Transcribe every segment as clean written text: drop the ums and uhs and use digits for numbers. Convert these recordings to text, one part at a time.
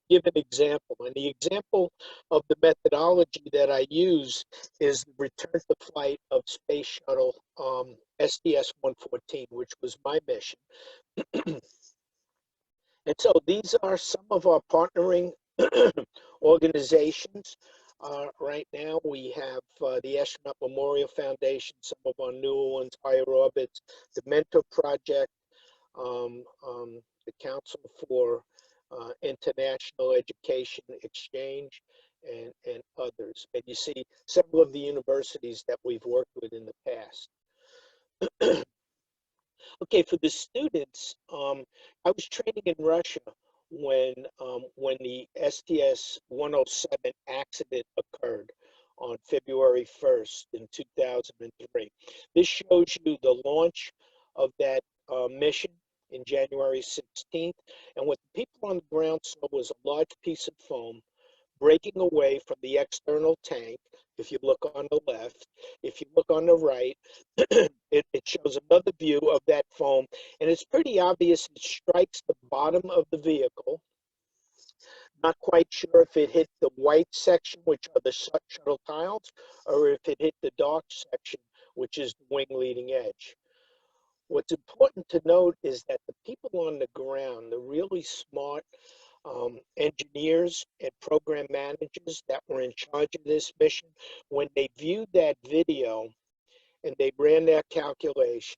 give an example. And the example of the methodology that I use is the return to flight of Space Shuttle STS-114, which was my mission. And so these are some of our partnering organizations. Right now, we have the Astronaut Memorial Foundation, some of our newer ones, Higher Orbits, the Mentor Project, the Council for International Education Exchange, and others. And you see several of the universities that we've worked with in the past. Okay, for the students, I was training in Russia when the STS-107 accident occurred on February 1st in 2003. This shows you the launch of that mission in January 16th. And what the people on the ground saw was a large piece of foam breaking away from the external tank. If you look on the left, if you look on the right, it shows another view of that foam, and it's pretty obvious it strikes the bottom of the vehicle. Not quite sure if it hit the white section, which are the shuttle tiles, or if it hit the dark section, which is the wing leading edge. What's important to note is that the people on the ground, the really smart engineers and program managers that were in charge of this mission, when they viewed that video and they ran their calculations,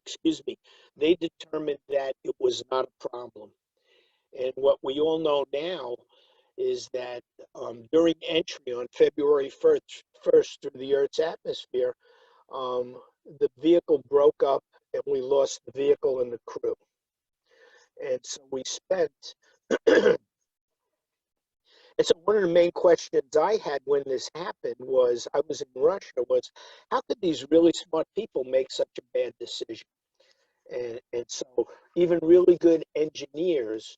excuse me, they determined that it was not a problem. And what we all know now is that during entry on February 1st through the Earth's atmosphere, the vehicle broke up and we lost the vehicle and the crew. And so we spent, and so one of the main questions I had when this happened was, I was in Russia, was how could these really smart people make such a bad decision? And so even really good engineers,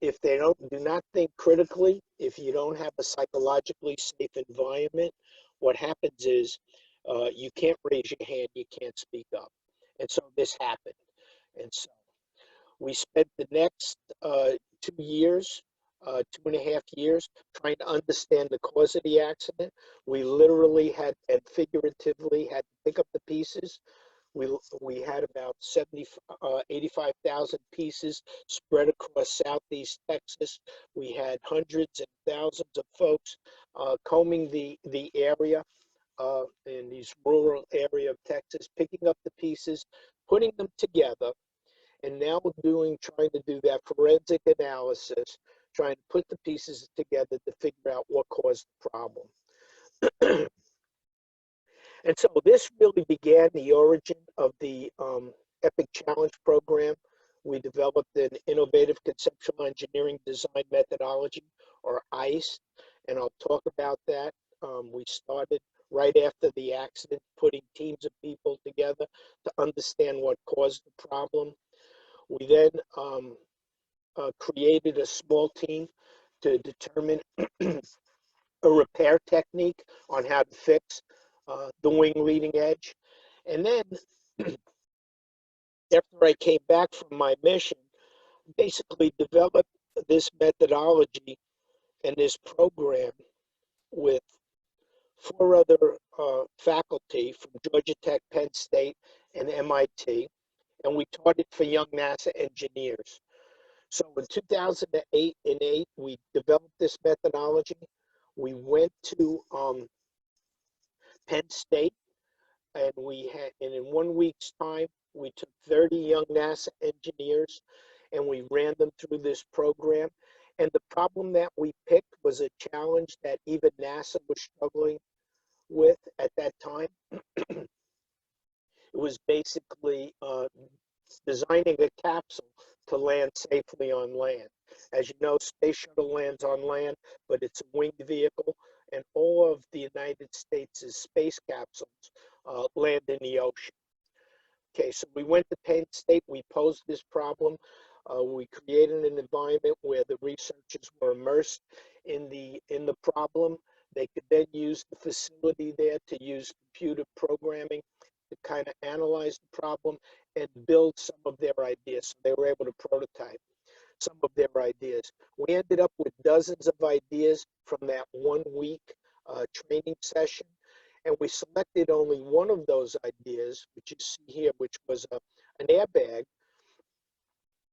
if they do not think critically, if you don't have a psychologically safe environment, what happens is you can't raise your hand, you can't speak up. And so this happened. And so we spent the next 2 years, 2.5 years, trying to understand the cause of the accident. We literally had, and figuratively, had to pick up the pieces. We had about 85,000 pieces spread across Southeast Texas. We had hundreds and thousands of folks combing the area in these rural area of Texas, picking up the pieces, putting them together, and now trying to do that forensic analysis, trying to put the pieces together to figure out what caused the problem. And so this really began the origin of the EPIC Challenge program. We developed an innovative conceptual engineering design methodology, or ICE, and I'll talk about that. We started right after the accident, putting teams of people together to understand what caused the problem. We then created a small team to determine a repair technique on how to fix the wing leading edge. And then after I came back from my mission, basically developed this methodology and this program with 4 other faculty from Georgia Tech, Penn State, and MIT, and we taught it for young NASA engineers. So in 2008 and 8, we developed this methodology. We went to Penn State, and in 1 week's time, we took 30 young NASA engineers and we ran them through this program. And the problem that we picked was a challenge that even NASA was struggling with at that time. It was basically designing a capsule to land safely on land. As you know, Space Shuttle lands on land, but it's a winged vehicle, and all of the United States' space capsules land in the ocean. Okay, so we went to Penn State, we posed this problem. We created an environment where the researchers were immersed in the problem. They could then use the facility there to use computer programming to kind of analyze the problem and build some of their ideas. So they were able to prototype. some of their ideas. We ended up with dozens of ideas from that 1 week training session, and we selected only one of those ideas, which you see here, which was an airbag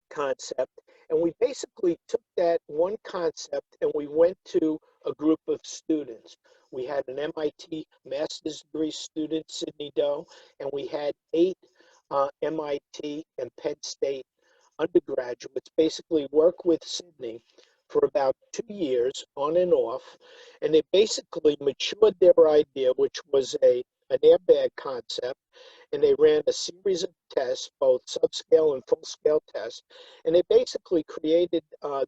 concept. And we basically took that one concept and we went to a group of students. We had an MIT master's degree student, Sydney Doe, and we had 8 MIT and Penn State undergraduates basically work with Sydney for about 2 years on and off, and they basically matured their idea, which was an airbag concept, and they ran a series of tests, both subscale and full-scale tests, and they basically created,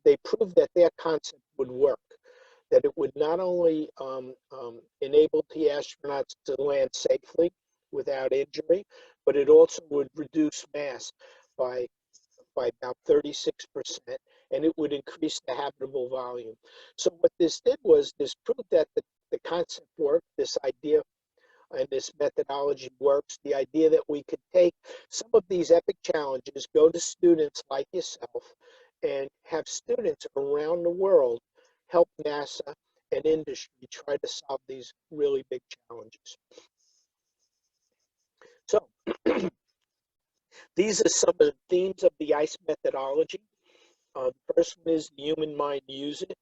they proved that their concept would work, that it would not only enable the astronauts to land safely without injury, but it also would reduce mass by about 36%, and it would increase the habitable volume. So what this did was this proved that the concept worked, this idea and this methodology works, the idea that we could take some of these epic challenges, go to students like yourself, and have students around the world help NASA and industry try to solve these really big challenges. So these are some of the themes of the ICE methodology. The first one is the human mind, use it.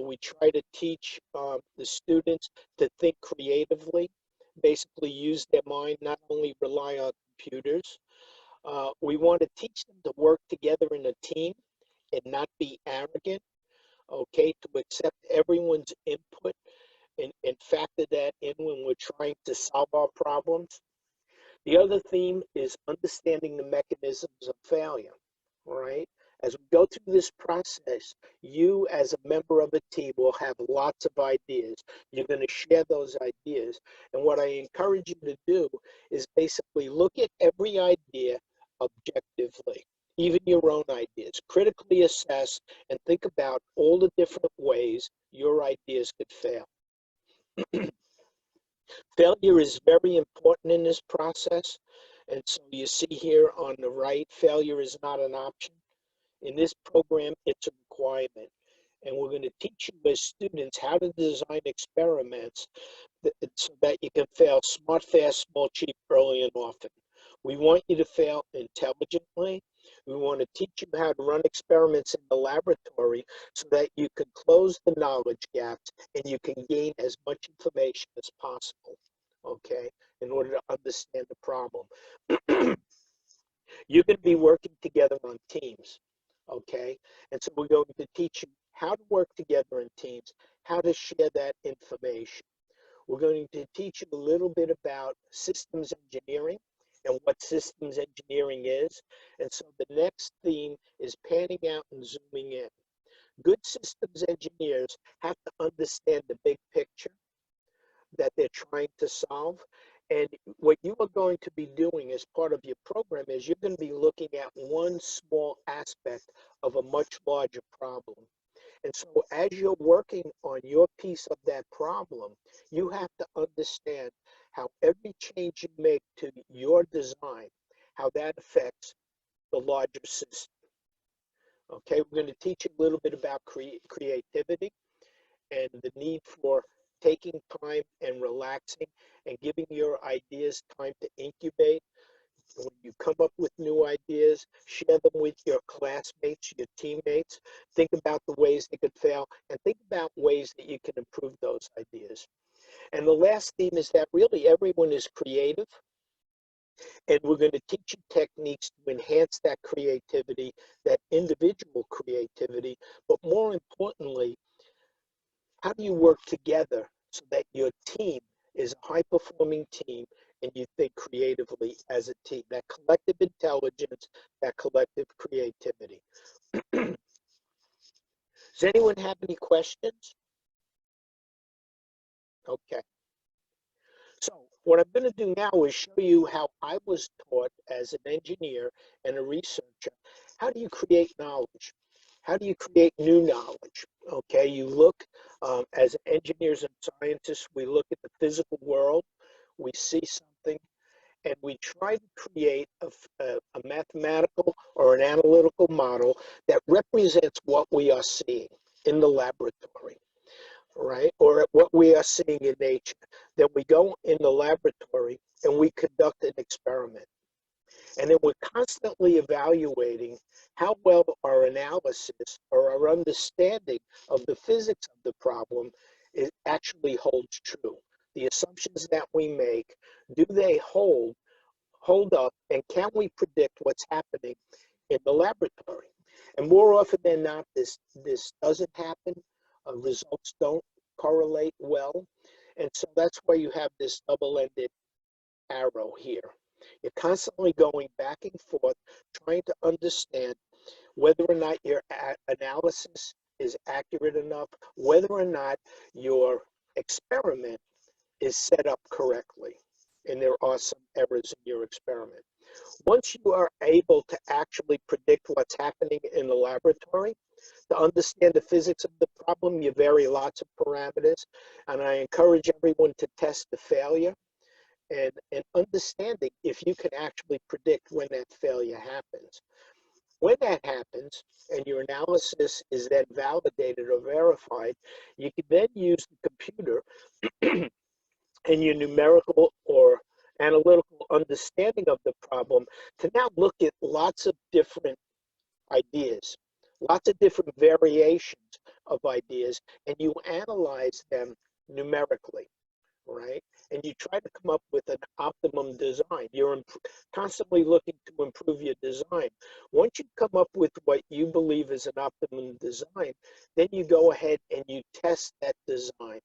We try to teach the students to think creatively, basically use their mind, not only rely on computers. We want to teach them to work together in a team and not be arrogant, okay, to accept everyone's input and factor that in when we're trying to solve our problems. The other theme is understanding the mechanisms of failure, all right? As we go through this process, you as a member of a team will have lots of ideas. You're going to share those ideas. And what I encourage you to do is basically look at every idea objectively, even your own ideas. Critically assess and think about all the different ways your ideas could fail. Failure is very important in this process. And so you see here on the right, failure is not an option. In this program, it's a requirement. And we're going to teach you as students how to design experiments so that you can fail smart, fast, small, cheap, early, and often. We want you to fail intelligently. We want to teach you how to run experiments in the laboratory so that you can close the knowledge gaps and you can gain as much information as possible, okay, in order to understand the problem. You're going to be working together on teams, okay? And so we're going to teach you how to work together in teams, how to share that information. We're going to teach you a little bit about systems engineering and what systems engineering is. And so the next theme is panning out and zooming in. Good systems engineers have to understand the big picture that they're trying to solve. And what you are going to be doing as part of your program is you're going to be looking at one small aspect of a much larger problem. And so as you're working on your piece of that problem, you have to understand how every change you make to your design, how that affects the larger system. Okay, we're going to teach you a little bit about creativity and the need for taking time and relaxing and giving your ideas time to incubate. When you come up with new ideas, share them with your classmates, your teammates. Think about the ways they could fail and think about ways that you can improve those ideas. And the last theme is that really everyone is creative, and we're going to teach you techniques to enhance that creativity, that individual creativity, but more importantly, how do you work together so that your team is a high-performing team and you think creatively as a team? That collective intelligence, that collective creativity. Does anyone have any questions? Okay. So what I'm going to do now is show you how I was taught as an engineer and a researcher. How do you create knowledge? How do you create new knowledge? Okay, you look, as engineers and scientists, we look at the physical world, we see something, and we try to create a mathematical or an analytical model that represents what we are seeing in the laboratory, right? Or what we are seeing in nature. Then we go in the laboratory and we conduct an experiment. And then we're constantly evaluating how well our analysis or our understanding of the physics of the problem actually holds true. The assumptions that we make, do they hold up, and can we predict what's happening in the laboratory? And more often than not, this doesn't happen. Results don't correlate well. And so that's why you have this double-ended arrow here. You're constantly going back and forth, trying to understand whether or not your analysis is accurate enough, whether or not your experiment is set up correctly, and there are some errors in your experiment. Once you are able to actually predict what's happening in the laboratory, to understand the physics of the problem, you vary lots of parameters, and I encourage everyone to test the failure and understanding if you can actually predict when that failure happens. When that happens and your analysis is then validated or verified, you can then use the computer and your numerical or analytical understanding of the problem to now look at lots of different ideas, lots of different variations of ideas, and you analyze them numerically, right? And you try to come up with an optimum design. You're constantly looking to improve your design. Once you come up with what you believe is an optimum design, then you go ahead and you test that design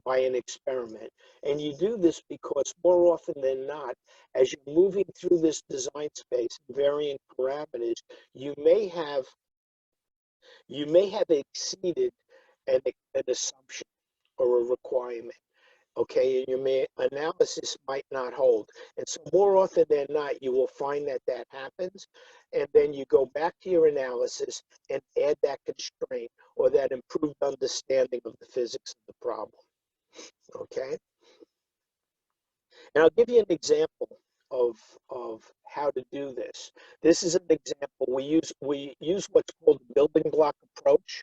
by an experiment. And you do this because more often than not, as you're moving through this design space, varying parameters, you may have exceeded an assumption or a requirement. Okay, and your analysis might not hold. And so more often than not, you will find that that happens, and then you go back to your analysis and add that constraint or that improved understanding of the physics of the problem. Okay, and I'll give you an example of how to do this. This is an example. We use what's called the building block approach.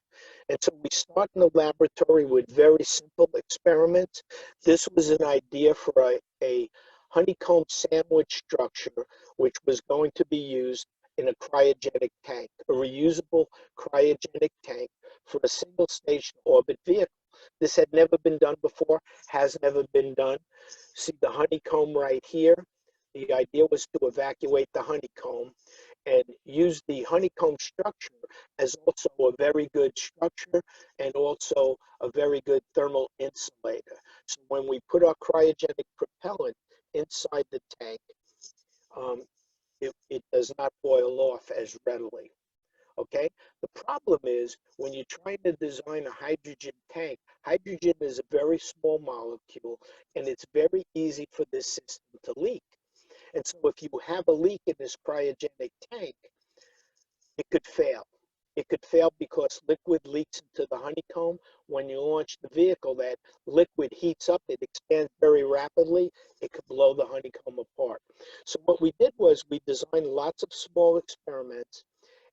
And so we start in the laboratory with very simple experiments. This was an idea for a honeycomb sandwich structure, which was going to be used in a cryogenic tank, a reusable cryogenic tank for a single station orbit vehicle. This had never been done before, has never been done. See the honeycomb right here? The idea was to evacuate the honeycomb and use the honeycomb structure as also a very good structure and also a very good thermal insulator. So when we put our cryogenic propellant inside the tank, it does not boil off as readily. Okay, the problem is when you're trying to design a hydrogen tank, hydrogen is a very small molecule and it's very easy for this system to leak. And so if you have a leak in this cryogenic tank, it could fail. It could fail because liquid leaks into the honeycomb. When you launch the vehicle, that liquid heats up, it expands very rapidly, it could blow the honeycomb apart. So what we did was we designed lots of small experiments,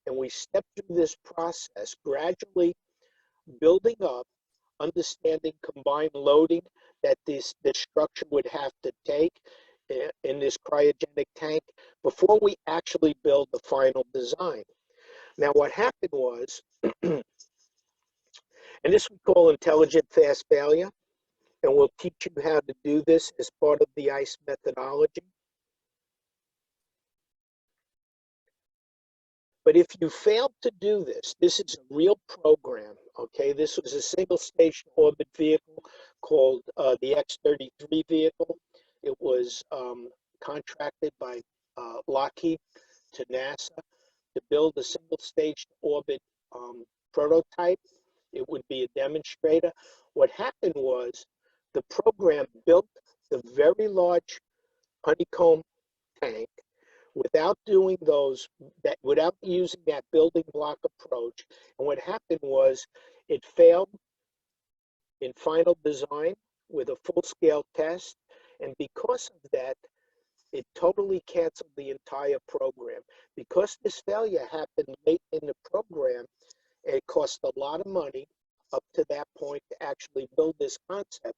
and we stepped through this process, gradually building up, understanding combined loading that this structure would have to take in this cryogenic tank before we actually build the final design. Now, what happened was, and this we call intelligent fast failure, and we'll teach you how to do this as part of the ICE methodology. But if you fail to do this, this is a real program, okay? This was a single station orbit vehicle called the X-33 vehicle. It was contracted by Lockheed to NASA to build a single stage orbit prototype. It would be a demonstrator. What happened was the program built the very large honeycomb tank without doing without using that building block approach. And what happened was it failed in final design with a full-scale test. And because of that, It totally canceled the entire program. Because this failure happened late in the program, it cost a lot of money up to that point to actually build this concept.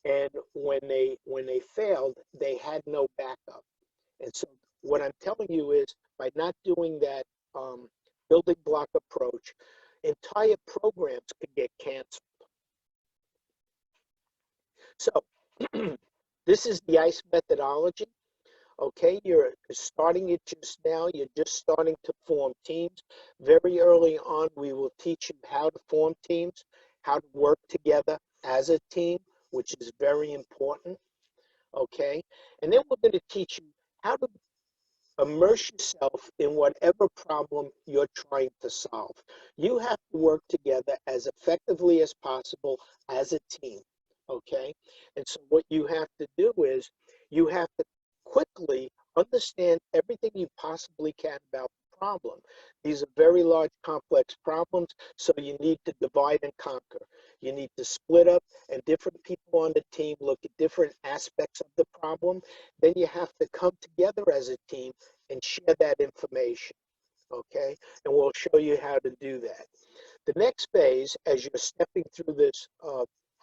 And when they failed, they had no backup. And so what I'm telling you is by not doing that building block approach, entire programs could get canceled. So this is the ICE methodology. Okay, you're starting it just now. You're just starting to form teams. Very early on, we will teach you how to form teams, how to work together as a team, which is very important. Okay, and then we're going to teach you how to immerse yourself in whatever problem you're trying to solve. You have to work together as effectively as possible as a team. Okay, and so what you have to do is you have to quickly understand everything you possibly can about the problem. These are very large, complex problems, so you need to divide and conquer. You need to split up, and different people on the team look at different aspects of the problem. Then you have to come together as a team and share that information. Okay, and we'll show you how to do that. The next phase, as you're stepping through this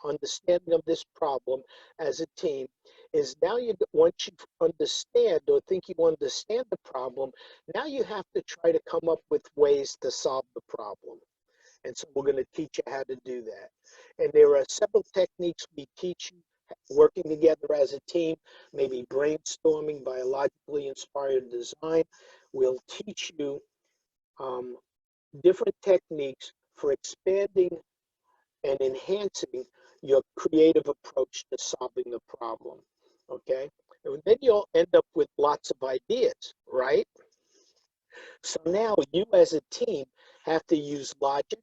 understanding of this problem as a team, is now once you understand or think you understand the problem, now you have to try to come up with ways to solve the problem. And so we're going to teach you how to do that. And there are several techniques we teach you working together as a team, maybe brainstorming, biologically inspired design. We'll teach you different techniques for expanding and enhancing your creative approach to solving the problem. Okay, and then you'll end up with lots of ideas, right? So now you as a team have to use logic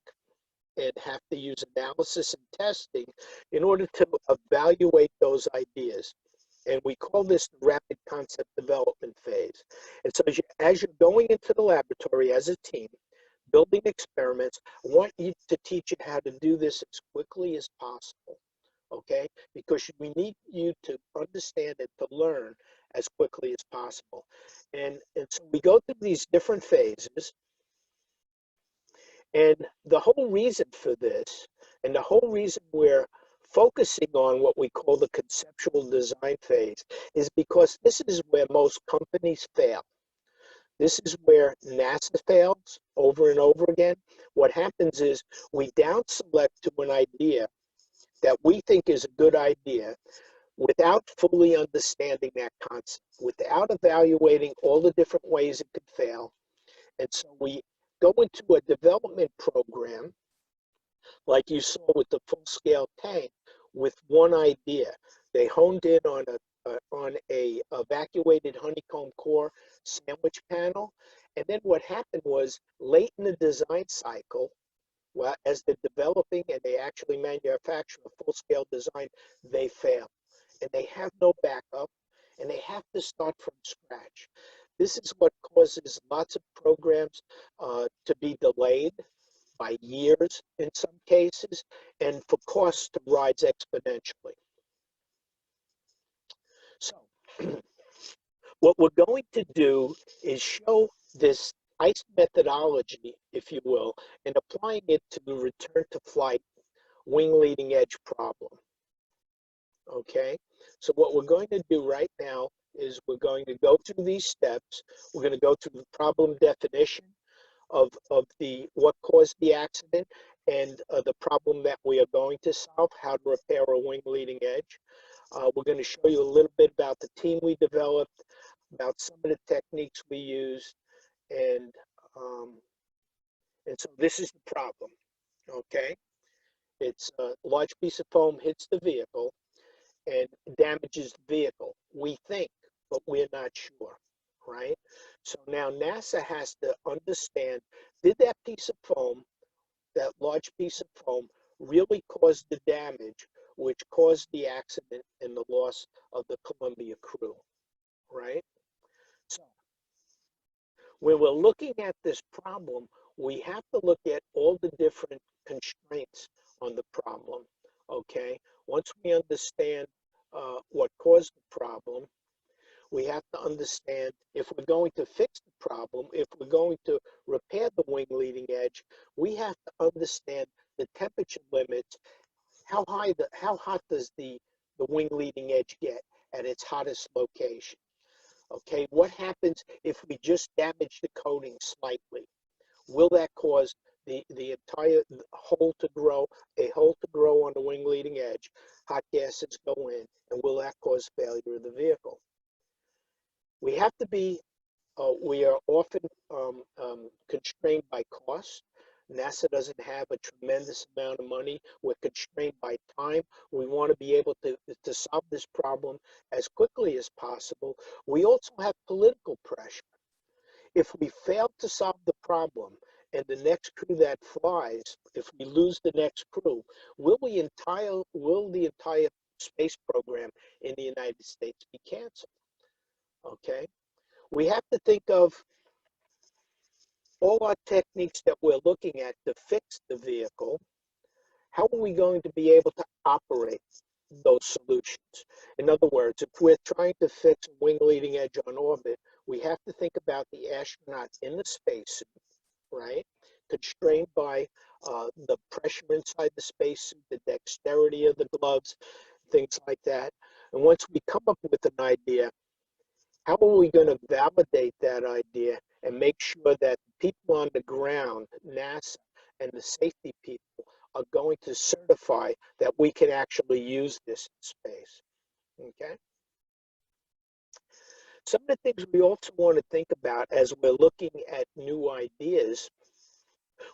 and have to use analysis and testing in order to evaluate those ideas. And we call this the rapid concept development phase. And so as you're going into the laboratory as a team, building experiments, I want you to teach you how to do this as quickly as possible, okay? Because we need you to understand and to learn as quickly as possible. And so we go through these different phases, and the whole reason for this, and the whole reason we're focusing on what we call the conceptual design phase, is because this is where most companies fail. This is where NASA fails over and over again. What happens is we down select to an idea that we think is a good idea without fully understanding that concept, without evaluating all the different ways it could fail. And so we go into a development program like you saw with the full-scale tank with one idea. They honed in on a evacuated honeycomb core sandwich panel. And then what happened was late in the design cycle, well, as they're developing and they actually manufacture a full-scale design, they fail. And they have no backup, and they have to start from scratch. This is what causes lots of programs to be delayed by years in some cases, and for costs to rise exponentially. So what we're going to do is show this ICE methodology, if you will, and applying it to the return to flight wing leading edge problem. Okay, so what we're going to do right now is we're going to go through these steps. We're going to go through the problem definition of what caused the accident and the problem that we are going to solve, how to repair a wing leading edge. We're going to show you a little bit about the team we developed, about some of the techniques we used, and so this is the problem. Okay, it's a large piece of foam hits the vehicle and damages the vehicle. We think, but we're not sure, right? So now NASA has to understand, did that piece of foam, that large piece of foam, really cause the damage which caused the accident and the loss of the Columbia crew, right? So when we're looking at this problem, we have to look at all the different constraints on the problem, okay? Once we understand what caused the problem, we have to understand if we're going to fix the problem, if we're going to repair the wing leading edge, we have to understand the temperature limits. How hot does the wing leading edge get at its hottest location? Okay, what happens if we just damage the coating slightly? Will that cause the entire hole to grow, on the wing leading edge? Hot gases go in, and will that cause failure of the vehicle? We have to be, we are often constrained by cost. NASA doesn't have a tremendous amount of money. We're constrained by time. We want to be able to solve this problem as quickly as possible. We also have political pressure. If we fail to solve the problem and the next crew that flies, if we lose the next crew, will the entire space program in the United States be canceled? Okay, we have to think of all our techniques that we're looking at to fix the vehicle. How are we going to be able to operate those solutions? In other words, if we're trying to fix a wing leading edge on orbit, we have to think about the astronaut in the spacesuit, right? Constrained by the pressure inside the spacesuit, the dexterity of the gloves, things like that. And once we come up with an idea, how are we going to validate that idea and make sure that the people on the ground, NASA, and the safety people are going to certify that we can actually use this in space? Okay. Some of the things we also want to think about as we're looking at new ideas,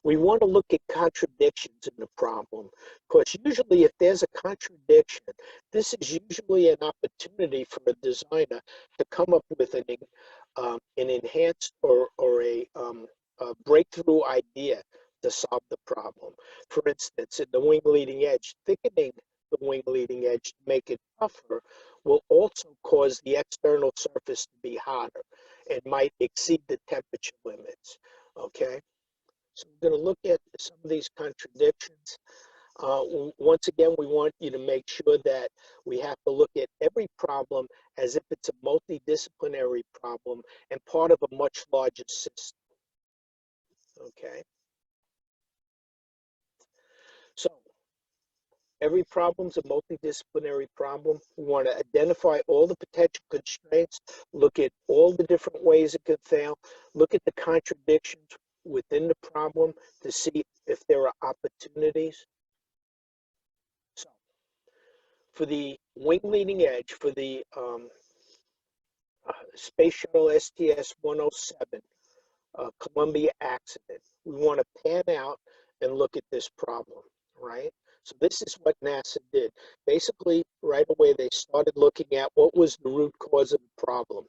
we want to look at contradictions in the problem, because usually if there's a contradiction, this is usually an opportunity for a designer to come up with an enhanced or a breakthrough idea to solve the problem. For instance, in the wing leading edge, thickening the wing leading edge to make it tougher will also cause the external surface to be hotter and might exceed the temperature limits. Okay. So we're going to look at some of these contradictions. Once again, we want you to make sure that we have to look at every problem as if it's a multidisciplinary problem and part of a much larger system. Okay. So every problem's a multidisciplinary problem. We want to identify all the potential constraints, look at all the different ways it could fail, look at the contradictions within the problem to see if there are opportunities. So for the wing leading edge, for the Space Shuttle STS-107 Columbia accident, we want to pan out and look at this problem, right? So this is what NASA did. Basically, right away, they started looking at what was the root cause of the problem.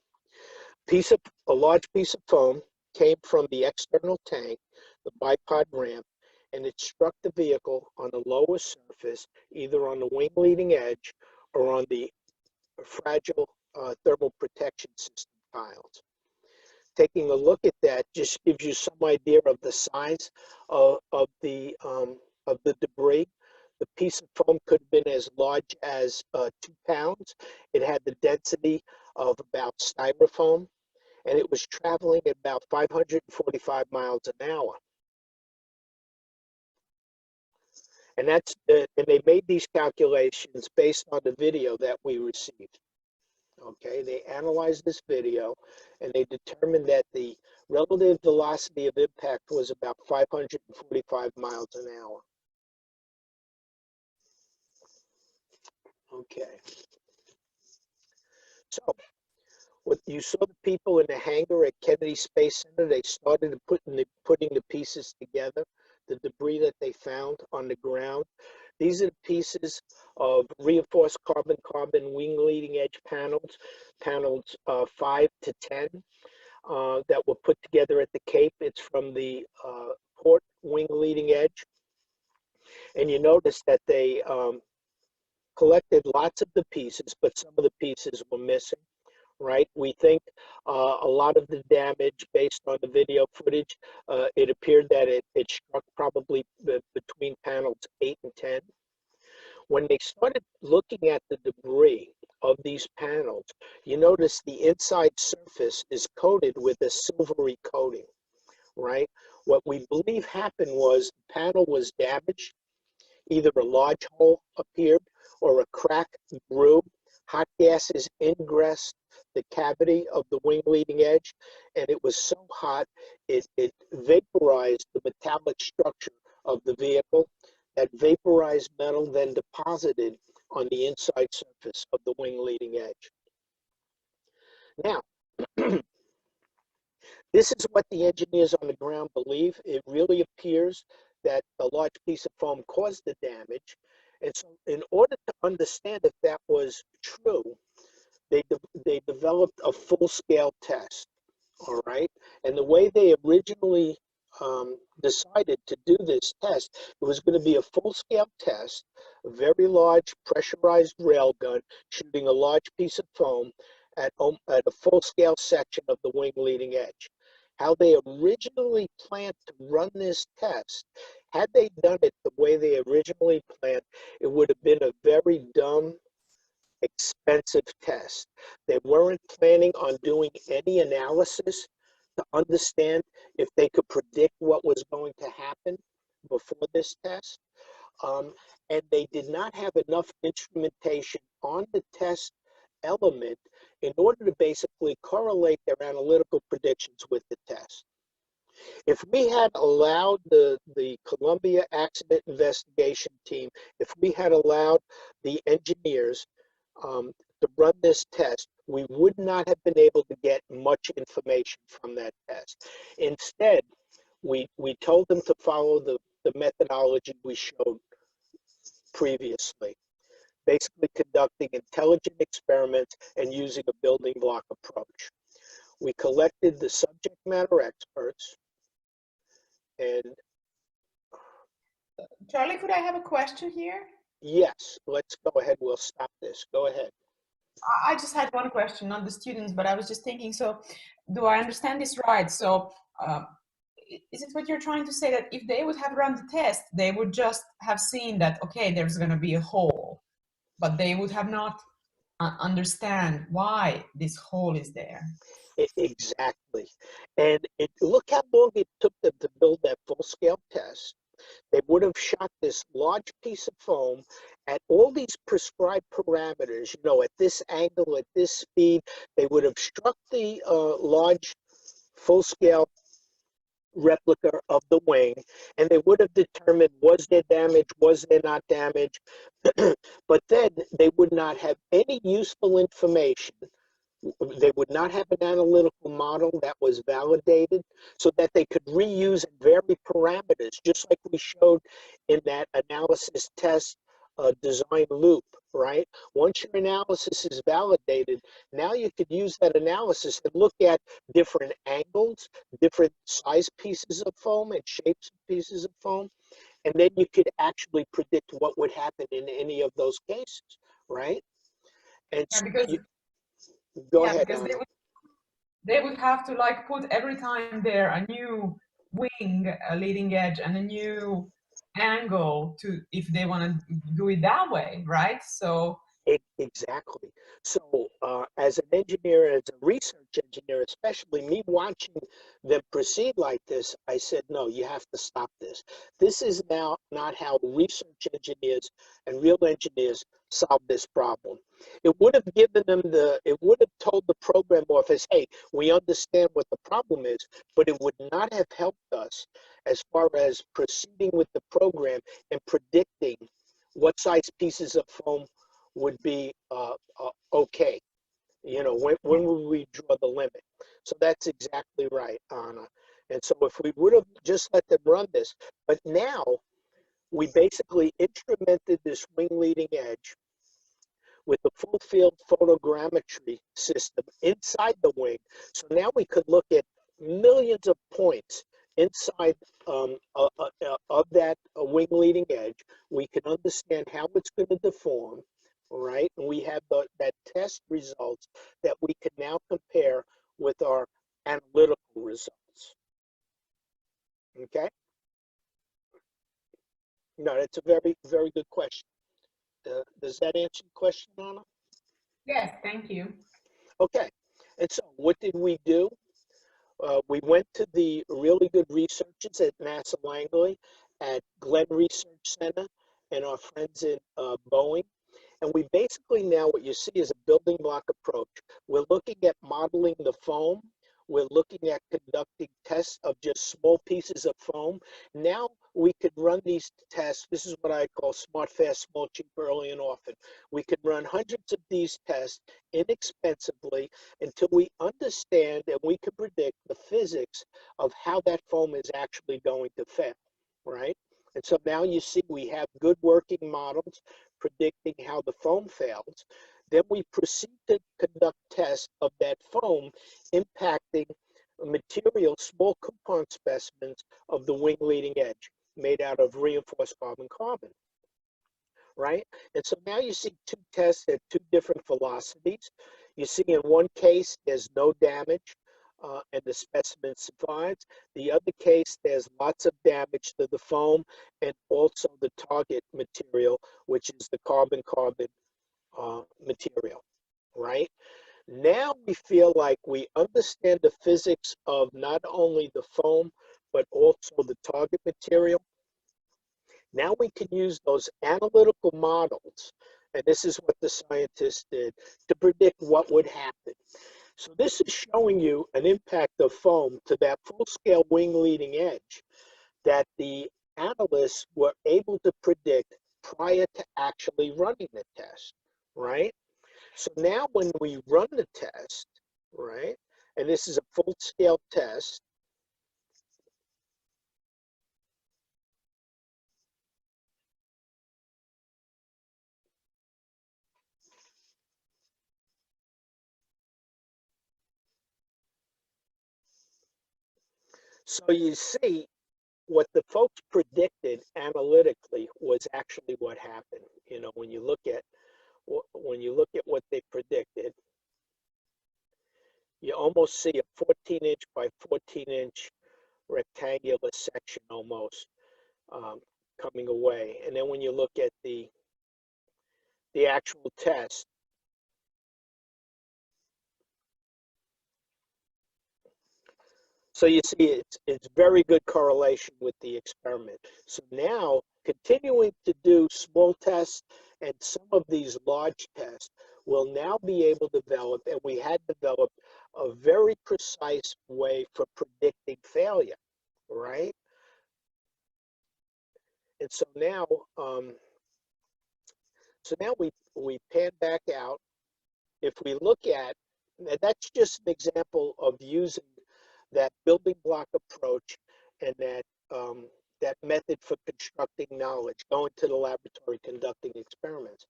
A large piece of foam came from the external tank, the bipod ramp, and it struck the vehicle on the lower surface, either on the wing leading edge or on the fragile thermal protection system tiles. Taking a look at that just gives you some idea of the size of the debris. The piece of foam could have been as large as 2 pounds. It had the density of about styrofoam, and it was traveling at about 545 miles an hour. And and they made these calculations based on the video that we received. Okay, they analyzed this video and they determined that the relative velocity of impact was about 545 miles an hour. Okay. So what you saw, the people in the hangar at Kennedy Space Center, they started putting the pieces together, the debris that they found on the ground. These are the pieces of reinforced carbon-carbon wing leading edge panels 5 to 10 that were put together at the Cape. It's from the port wing leading edge. And you notice that they collected lots of the pieces, but some of the pieces were missing. Right, we think a lot of the damage, based on the video footage, it appeared that it struck probably between panels 8 and 10. When they started looking at the debris, of these panels, you notice the inside surface is coated with a silvery coating, right? What we believe happened was the panel was damaged. Either a large hole appeared or a crack grew. Hot gases ingressed the cavity of the wing leading edge, and it was so hot it vaporized the metallic structure of the vehicle. That vaporized metal then deposited on the inside surface of the wing leading edge. Now, this is what the engineers on the ground believe. It really appears that a large piece of foam caused the damage. And so in order to understand if that was true, they developed a full-scale test, all right? And the way they originally decided to do this test, it was going to be a full-scale test, a very large pressurized railgun shooting a large piece of foam at a full-scale section of the wing leading edge. How they originally planned to run this test, had they done it the way they originally planned, it would have been a very dumb, expensive test. They weren't planning on doing any analysis to understand if they could predict what was going to happen before this test. And they did not have enough instrumentation on the test element in order to basically correlate their analytical predictions with the test. If we had allowed the Columbia Accident Investigation Team, if we had allowed the engineers to run this test, we would not have been able to get much information from that test. Instead, we told them to follow the methodology we showed previously, basically conducting intelligent experiments and using a building block approach. We collected the subject matter experts and Charlie, could I have a question here? yes, let's go ahead. We'll stop this. Go ahead. I just had one question, not the students, but I was just thinking, so do I understand this right? So is it what you're trying to say, that if they would have run the test, they would just have seen that, okay, there's going to be a hole, but they would have not understand why this hole is there? Exactly. And look how long it took them to build that full-scale test. They would have shot this large piece of foam at all these prescribed parameters, you know, at this angle, at this speed. They would have struck the large full-scale replica of the wing, and they would have determined, was there damage, was there not damage? But then they would not have any useful information. They would not have an analytical model that was validated so that they could reuse and vary parameters, just like we showed in that analysis test design loop, right? Once your analysis is validated, now you could use that analysis and look at different angles, different size pieces of foam and shapes of pieces of foam, and then you could actually predict what would happen in any of those cases, right? And Yeah, so because go ahead, because Anna. they would have to like put every time there a new wing, a leading edge, and a new angle to, if they want to do it that way, right? So Exactly. So, as an engineer, as a research engineer, especially me watching them proceed like this, I said, no, you have to stop this. This is now not how research engineers and real engineers solve this problem. It would have given them it would have told the program office, hey, we understand what the problem is, but it would not have helped us as far as proceeding with the program and predicting what size pieces of foam would be okay. You know, when would we draw the limit? So that's exactly right, Anna. And so if we would have just let them run this, but now we basically instrumented this wing leading edge with the full field photogrammetry system inside the wing. So now we could look at millions of points inside of that wing leading edge. We can understand how it's going to deform, right? And we have that test results that we can now compare with our analytical results. Okay? No, that's a very, very good question. Does that answer your question, Anna? Yes, thank you. Okay, and so what did we do? We went to the really good researchers at NASA Langley, at Glenn Research Center, and our friends in Boeing. And we basically now, what you see is a building block approach. We're looking at modeling the foam. We're looking at conducting tests of just small pieces of foam. Now we could run these tests. This is what I call smart, fast, small, cheap, early, and often. We could run hundreds of these tests inexpensively until we understand and we can predict the physics of how that foam is actually going to fail, right? And so now you see we have good working models predicting how the foam fails. Then we proceed to conduct tests of that foam impacting material, small coupon specimens of the wing leading edge made out of reinforced carbon-carbon, right? And so now you see two tests at two different velocities. You see in one case, there's no damage and the specimen survives. The other case, there's lots of damage to the foam and also the target material, which is the carbon-carbon material, right? Now we feel like we understand the physics of not only the foam, but also the target material. Now we can use those analytical models, and this is what the scientists did, to predict what would happen. So this is showing you an impact of foam to that full-scale wing leading edge that the analysts were able to predict prior to actually running the test, right? So now when we run the test, right, and this is a full-scale test, so you see what the folks predicted analytically was actually what happened. You know, when you look at what they predicted, you almost see a 14-inch by 14-inch rectangular section almost um, coming away. And then when you look at the actual test, so you see it's very good correlation with the experiment. So now continuing to do small tests and some of these large tests will now be able to develop, and we had developed a very precise way for predicting failure, right? And um, so now we pan back out. If we look at, and that's just an example of using that building block approach and that method for constructing knowledge, going to the laboratory, conducting experiments.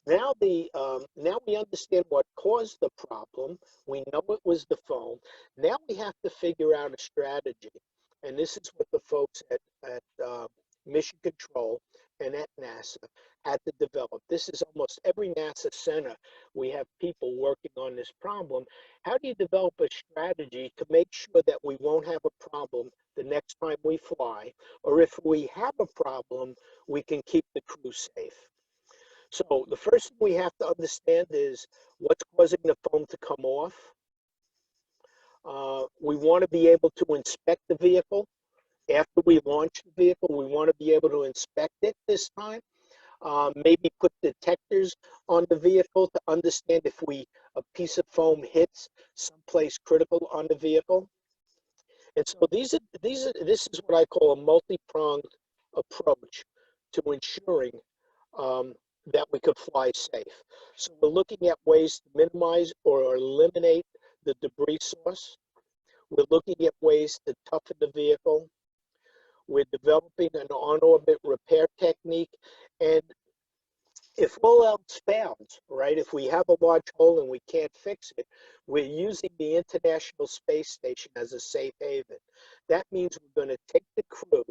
Now we understand what caused the problem. We know it was the foam. Now we have to figure out a strategy, and this is what the folks at Mission Control and at NASA had to develop. This is almost every NASA center. We have people working on this problem. How do you develop a strategy to make sure that we won't have a problem the next time we fly, or if we have a problem, we can keep the crew safe? So the first thing we have to understand is what's causing the foam to come off. We want to be able to inspect the vehicle. After we launch the vehicle, we want to be able to inspect it this time. Maybe put detectors on the vehicle to understand if a piece of foam hits someplace critical on the vehicle. And so this is what I call a multi-pronged approach to ensuring um, that we could fly safe. So we're looking at ways to minimize or eliminate the debris source. We're looking at ways to toughen the vehicle. We're developing an on-orbit repair technique. And if all else fails, right, if we have a large hole and we can't fix it, we're using the International Space Station as a safe haven. That means we're going to take the crew.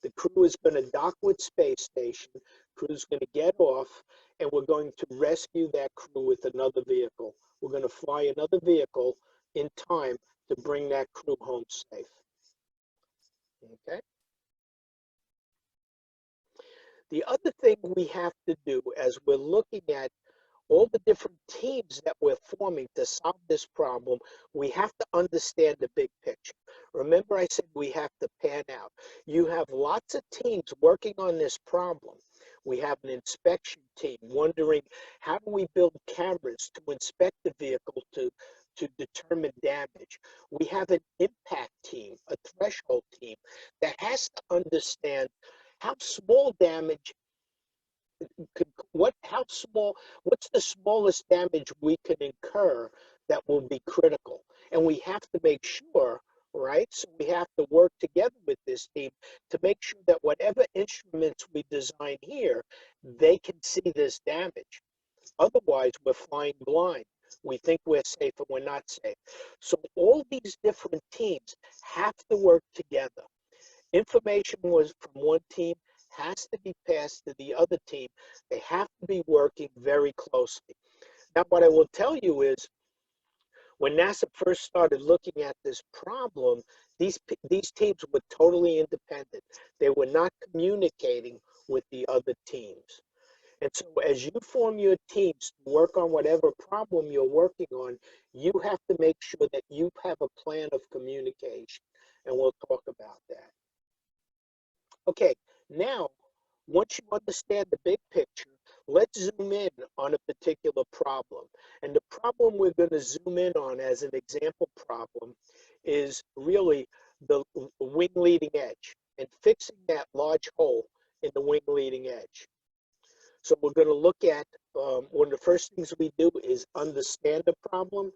The crew is going to dock with space station. Crew's going to get off, and we're going to rescue that crew with another vehicle. We're going to fly another vehicle in time to bring that crew home safe. Okay. The other thing we have to do as we're looking at all the different teams that we're forming to solve this problem, we have to understand the big picture. Remember, I said we have to pan out. You have lots of teams working on this problem. We have an inspection team wondering, how do we build cameras to inspect the vehicle to determine damage? We have an impact team, a threshold team that has to understand how small damage what's the smallest damage we can incur that will be critical. And we have to make sure, right? So we have to work together with this team to make sure that whatever instruments we design here, they can see this damage. Otherwise, we're flying blind. We think we're safe and we're not safe. So all these different teams have to work together. Information was from one team has to be passed to the other team. They have to be working very closely. Now, what I will tell you is, when NASA first started looking at this problem, these teams were totally independent. They were not communicating with the other teams. And so as you form your teams to work on whatever problem you're working on, you have to make sure that you have a plan of communication. And we'll talk about that. Okay, now, once you understand the big picture, let's zoom in on a particular problem. And the problem we're going to zoom in on as an example problem is really the wing leading edge and fixing that large hole in the wing leading edge. So we're going to look at, one of the first things we do is understand the problem,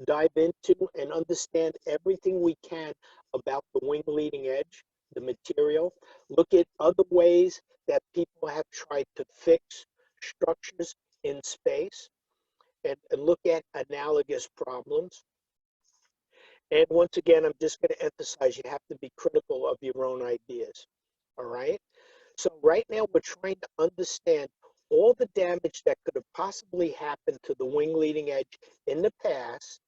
dive into and understand everything we can about the wing leading edge, the material, look at other ways that people have tried to fix structures in space, and look at analogous problems. And once again, I'm just going to emphasize you have to be critical of your own ideas, all right? So right now we're trying to understand all the damage that could have possibly happened to the wing leading edge in the past,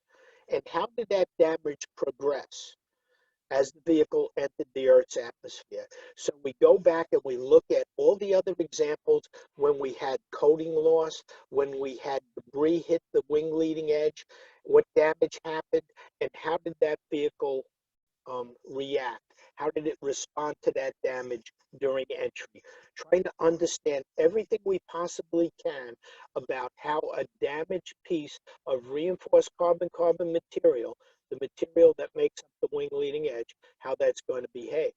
and how did that damage progress as the vehicle entered the Earth's atmosphere. So we go back and we look at all the other examples when we had coating loss, when we had debris hit the wing leading edge, what damage happened, and how did that vehicle react? How did it respond to that damage during entry? Trying to understand everything we possibly can about how a damaged piece of reinforced carbon-carbon material, the material that makes up the wing leading edge, how that's going to behave.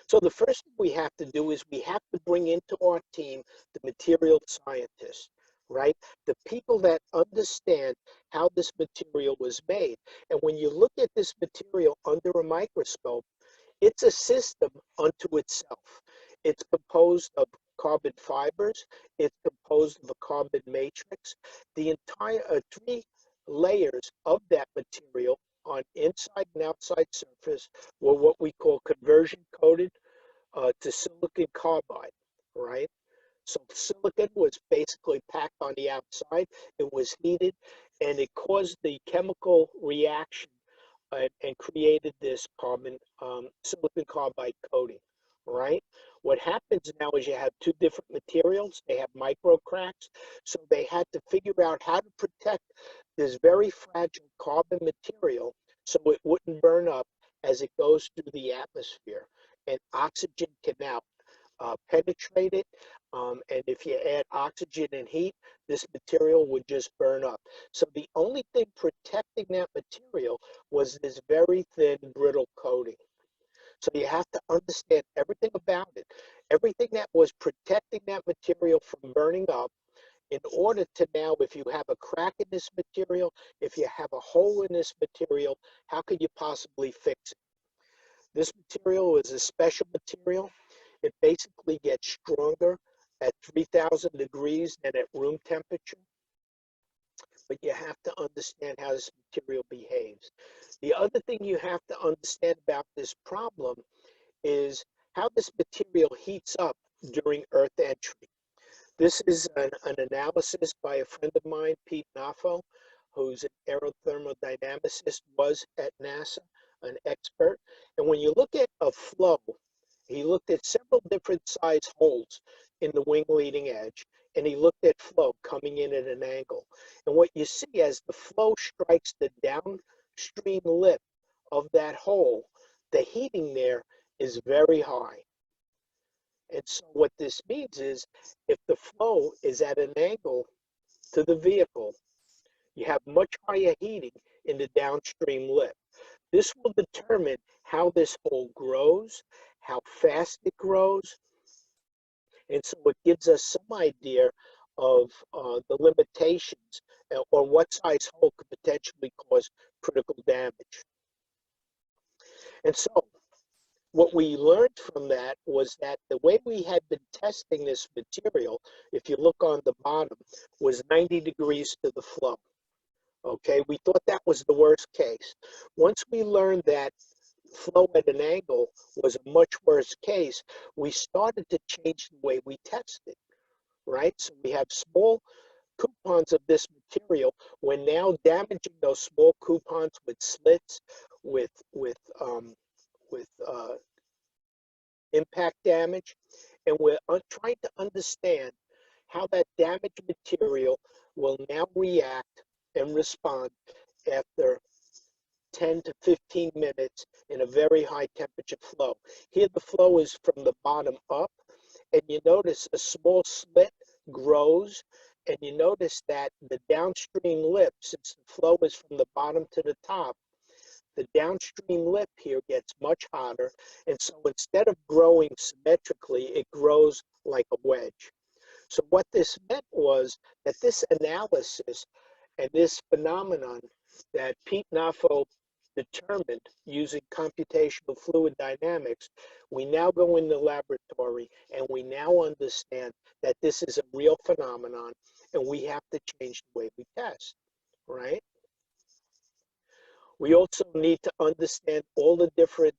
So the first thing we have to do is we have to bring into our team the material scientists, right? The people that understand how this material was made. And when you look at this material under a microscope, it's a system unto itself. It's composed of carbon fibers. It's composed of a carbon matrix. The entire 3 layers of that material on inside and outside surface were what we call conversion coated to silicon carbide, right? So silicon was basically packed on the outside. It was heated, and it caused the chemical reaction and created this silicon carbide coating, right? What happens now is you have 2 different materials. They have micro cracks. So they had to figure out how to protect this very fragile carbon material so it wouldn't burn up as it goes through the atmosphere. And oxygen can now penetrate it. And if you add oxygen and heat, this material would just burn up. So the only thing protecting that material was this very thin, brittle coating. So you have to understand everything about it, everything that was protecting that material from burning up, in order to now, if you have a crack in this material, if you have a hole in this material, how could you possibly fix it? This material is a special material. It basically gets stronger at 3,000 degrees than at room temperature. But you have to understand how this material behaves. The other thing you have to understand about this problem is how this material heats up during Earth entry. This is an analysis by a friend of mine, Pete Naffo, who's an aerothermodynamicist, was at NASA, an expert. And when you look at a flow, he looked at several different size holes in the wing leading edge, and he looked at flow coming in at an angle. And what you see as the flow strikes the downstream lip of that hole, the heating there is very high. And so what this means is if the flow is at an angle to the vehicle, you have much higher heating in the downstream lip. This will determine how this hole grows, how fast it grows, and so it gives us some idea of the limitations or what size hole could potentially cause critical damage. And so what we learned from that was that the way we had been testing this material, if you look on the bottom, was 90 degrees to the flow. Okay, we thought that was the worst case. Once we learned that flow at an angle was a much worse case, we started to change the way we tested, right? So we have small coupons of this material. We're now damaging those small coupons with slits, with impact damage, and we're trying to understand how that damaged material will now react and respond after 10 to 15 minutes in a very high temperature flow. Here the flow is from the bottom up, and you notice a small slit grows, and you notice that the downstream lip, since the flow is from the bottom to the top, the downstream lip here gets much hotter, and so instead of growing symmetrically, it grows like a wedge. So what this meant was that this analysis and this phenomenon that Pete Naffo determined using computational fluid dynamics, we now go in the laboratory and we now understand that this is a real phenomenon and we have to change the way we test, right? We also need to understand all the different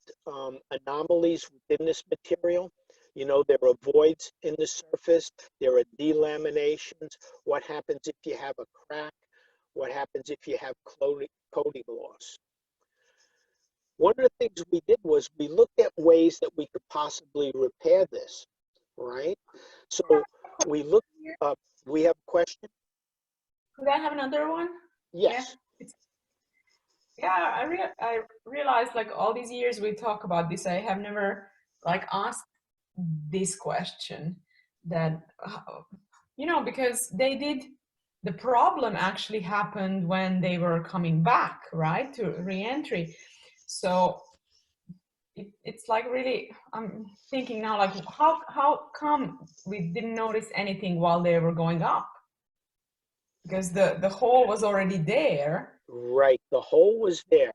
anomalies within this material. You know, there are voids in the surface, there are delaminations. What happens if you have a crack? What happens if you have coating loss? One of the things we did was we looked at ways that we could possibly repair this, right? So we looked up, we have a question? Could I have another one? Yes. Yeah, I realized like all these years we talk about this, I have never like asked this question that, you know, because they did, the problem actually happened when they were coming back, right, to re-entry. So it's like really, I'm thinking now, like how come we didn't notice anything while they were going up? Because the hole was already there. Right, the hole was there.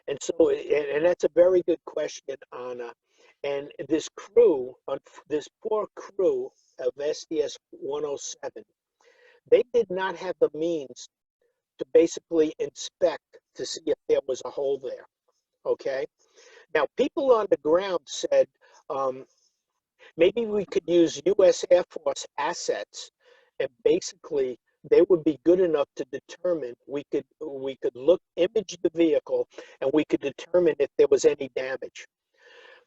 And so, and that's a very good question, Anna. And this crew, this poor crew of SDS 107, they did not have the means to basically inspect to see if there was a hole there, okay? Now, people on the ground said, maybe we could use U.S. Air Force assets, and basically they would be good enough to determine, we could image the vehicle and we could determine if there was any damage.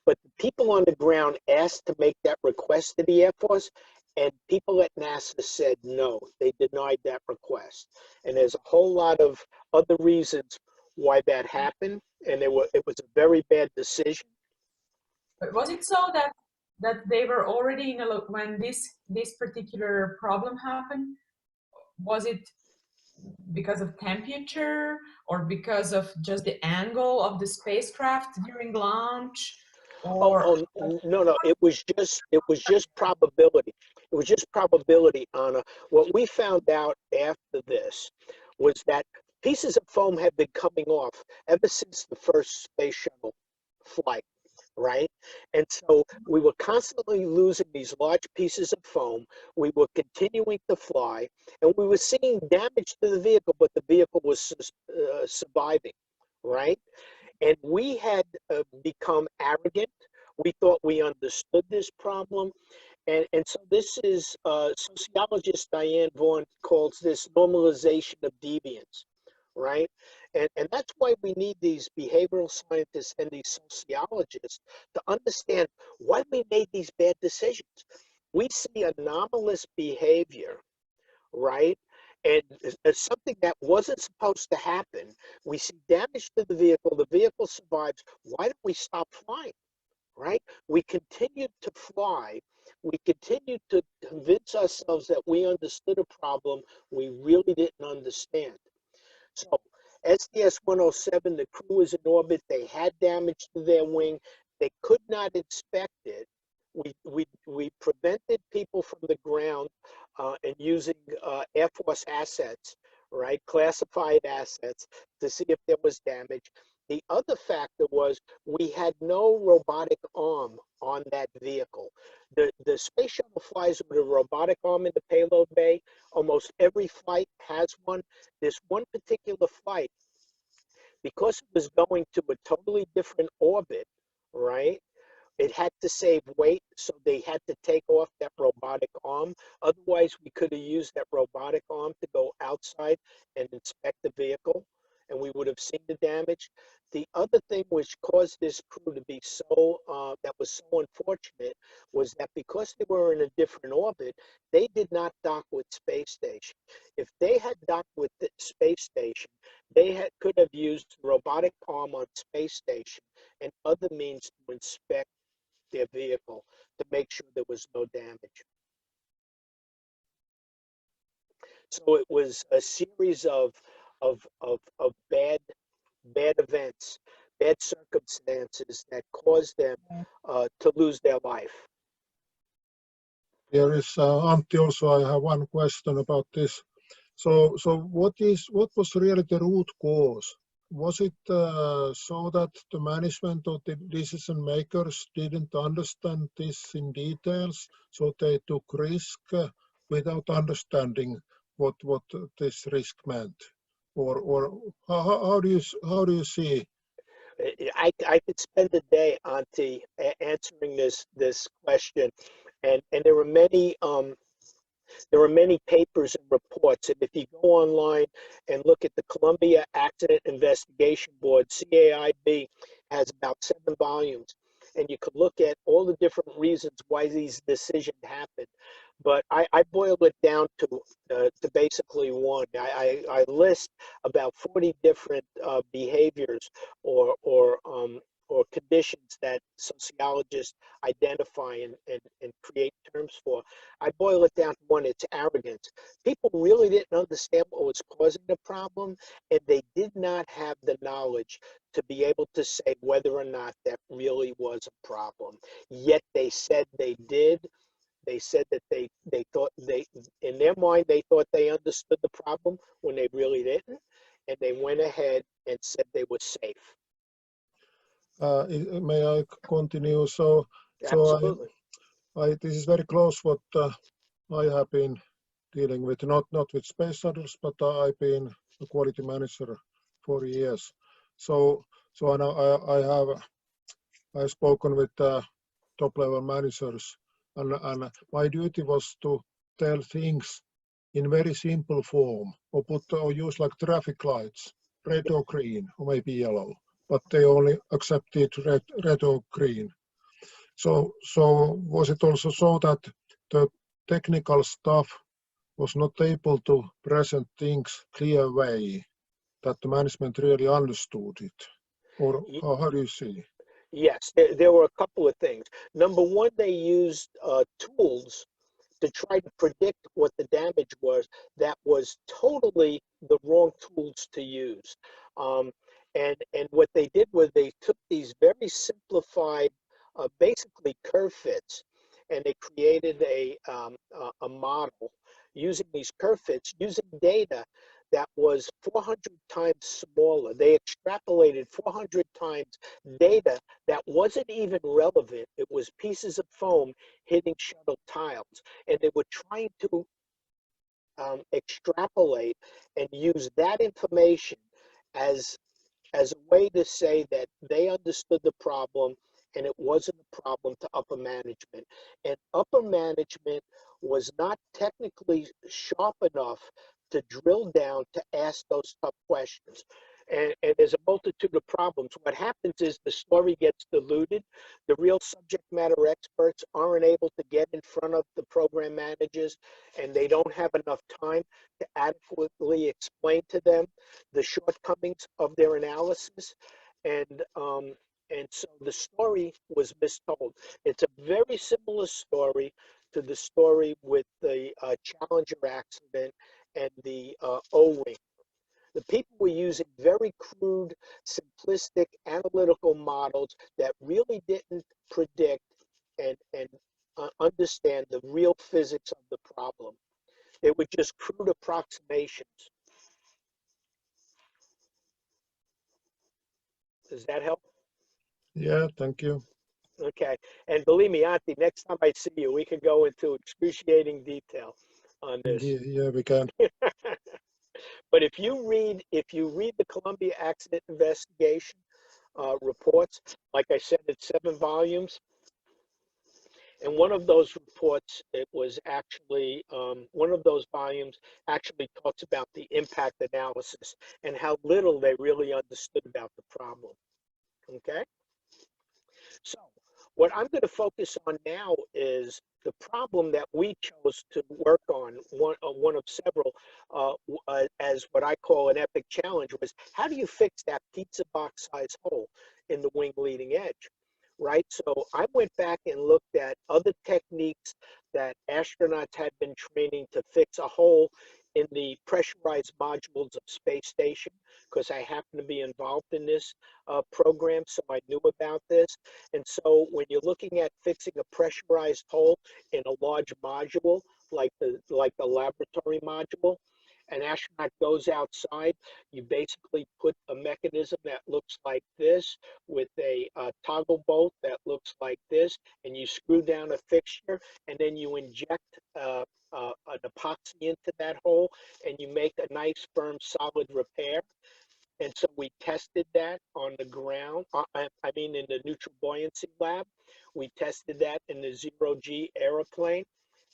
But the people on the ground asked to make that request to the Air Force, and people at NASA said no, they denied that request. And there's a whole lot of other reasons why that happened, and it was a very bad decision. But was it so that they were already in a look when this particular problem happened? Was it because of temperature or because of just the angle of the spacecraft during launch? Or No, it was just probability. It was just probability, Anna. What we found out after this was that pieces of foam had been coming off ever since the first space shuttle flight, right? And so we were constantly losing these large pieces of foam. We were continuing to fly, and we were seeing damage to the vehicle, but the vehicle was surviving, right? And we had become arrogant. We thought we understood this problem. And so this is, sociologist Diane Vaughan calls this normalization of deviance, right? And that's why we need these behavioral scientists and these sociologists to understand why we made these bad decisions. we see anomalous behavior, right? And it's something that wasn't supposed to happen. We see damage to the vehicle survives. Why don't we stop flying, right? We continued to fly. We continued to convince ourselves that we understood a problem we really didn't understand. So SDS-107, the crew was in orbit. They had damage to their wing. They could not inspect it. We prevented people from the ground and using Air Force assets, right, classified assets, to see if there was damage. The other factor was we had no robotic arm on that vehicle. The space shuttle flies with a robotic arm in the payload bay. Almost every flight has one. This one particular flight, because it was going to a totally different orbit, right? It had to save weight, so they had to take off that robotic arm. Otherwise, we could have used that robotic arm to go outside and inspect the vehicle, and we would have seen the damage. The other thing which caused this crew to be that was so unfortunate, was that because they were in a different orbit, they did not dock with space station. If they had docked with the space station, could have used robotic arm on space station and other means to inspect their vehicle to make sure there was no damage. So it was a series of bad events, bad circumstances that caused them to lose their life. Here is Antti. Also, I have one question about this. So what was really the root cause? Was it so that the management or the decision makers didn't understand this in details, so they took risk without understanding what this risk meant, or how do you see? I could spend a day, Auntie, answering this question, and there are many papers and reports, and if you go online and look at the Columbia Accident Investigation Board, CAIB has about 7 volumes, and you could look at all the different reasons why these decisions happened. But I boil it down to basically one. I list about 40 different behaviors or conditions that sociologists identify and create terms for. I boil it down to one: it's arrogance. People really didn't understand what was causing the problem, and they did not have the knowledge to be able to say whether or not that really was a problem. Yet they said they did. They said that they thought in their mind, they thought they understood the problem when they really didn't. And they went ahead and said they were safe. May I continue? So Absolutely. this is very close what I have been dealing with, not with space shuttles, but I've been a quality manager for years. So I've spoken with top level managers, and my duty was to tell things in very simple form, or use like traffic lights, red or green, or maybe yellow, but they only accepted red or green. So was it also so that the technical staff was not able to present things clear way, that the management really understood it? Or how do you see? Yes, there were a couple of things. Number one, they used tools to try to predict what the damage was. That was totally the wrong tools to use. And what they did was they took these very simplified, basically curve fits, and they created a model using these curve fits, using data that was 400 times smaller. They extrapolated 400 times data that wasn't even relevant. It was pieces of foam hitting shuttle tiles, and they were trying to extrapolate and use that information as a way to say that they understood the problem and it wasn't a problem to upper management. And upper management was not technically sharp enough to drill down to ask those tough questions. and there's a multitude of problems. What happens is the story gets diluted. The real subject matter experts aren't able to get in front of the program managers, and they don't have enough time to adequately explain to them the shortcomings of their analysis. And so the story was mistold. It's a very similar story to the story with the Challenger accident and the O-ring. The people were using very crude, simplistic, analytical models that really didn't predict and understand the real physics of the problem. They were just crude approximations. Does that help? Yeah, thank you. Okay. And believe me, Auntie, next time I see you, we can go into excruciating detail on this. Yeah, we can. But if you read the Columbia Accident Investigation reports, like I said, it's 7 volumes. And one of those reports, it was actually, one of those volumes actually talks about the impact analysis and how little they really understood about the problem. Okay? So what I'm going to focus on now is the problem that we chose to work on, one of several, as what I call an epic challenge, was how do you fix that pizza box size hole in the wing leading edge, right? So I went back and looked at other techniques that astronauts had been training to fix a hole in the pressurized modules of space station, because I happen to be involved in this program, so I knew about this. And so when you're looking at fixing a pressurized hole in a large module, like the laboratory module, an astronaut goes outside, you basically put a mechanism that looks like this with a toggle bolt that looks like this, and you screw down a fixture, and then you inject an epoxy into that hole, and you make a nice, firm, solid repair. And so we tested that on the ground, in the neutral buoyancy lab. We tested that in the zero-G aeroplane,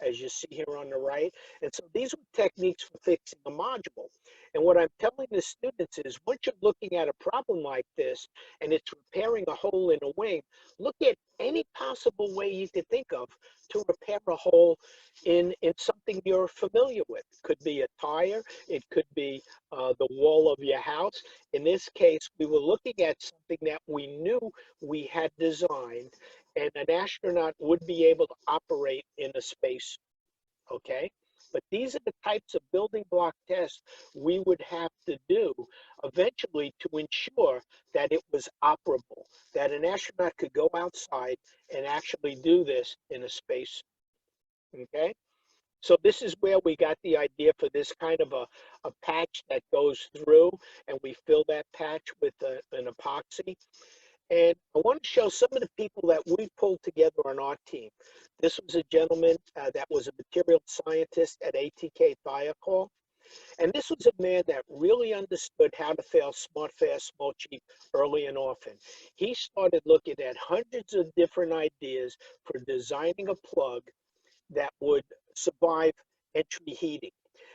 as you see here on the right. And so these were techniques for fixing a module. And what I'm telling the students is, once you're looking at a problem like this, and it's repairing a hole in a wing, look at any possible way you could think of to repair a hole in something you're familiar with. Could be a tire, it could be the wall of your house. In this case, we were looking at something that we knew we had designed and an astronaut would be able to operate in a space, okay? But these are the types of building block tests we would have to do eventually to ensure that it was operable, that an astronaut could go outside and actually do this in a space, okay? So this is where we got the idea for this kind of a patch that goes through, and we fill that patch with an epoxy. And I want to show some of the people that we pulled together on our team. This was a gentleman that was a material scientist at ATK Thiokol. And this was a man that really understood how to fail smart, fast, small, cheap early and often. He started looking at hundreds of different ideas for designing a plug that would survive entry heating.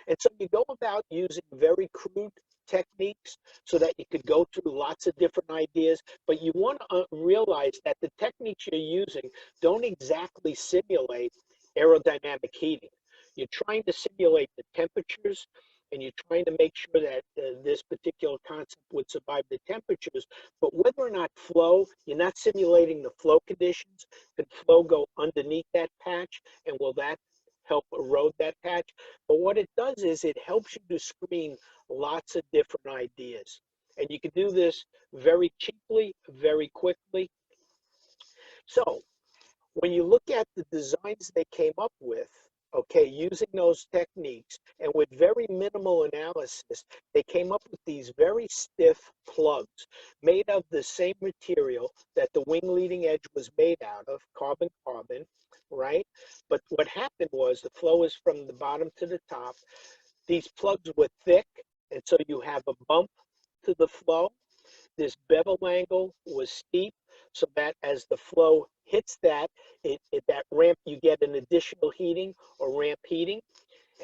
And so you go about using very crude techniques so that you could go through lots of different ideas, but you want to realize that the techniques you're using don't exactly simulate aerodynamic heating. You're trying to simulate the temperatures, and you're trying to make sure that this particular concept would survive the temperatures, but whether or not flow, you're not simulating the flow conditions. Could flow go underneath that patch, and will that help erode that patch? But what it does is it helps you to screen lots of different ideas. And you can do this very cheaply, very quickly. So when you look at the designs they came up with, okay, using those techniques and with very minimal analysis, they came up with these very stiff plugs made of the same material that the wing leading edge was made out of, carbon-carbon, right? But what happened was the flow is from the bottom to the top. These plugs were thick, and so you have a bump to the flow. This bevel angle was steep, so that as the flow hits that, that ramp, you get an additional heating or ramp heating.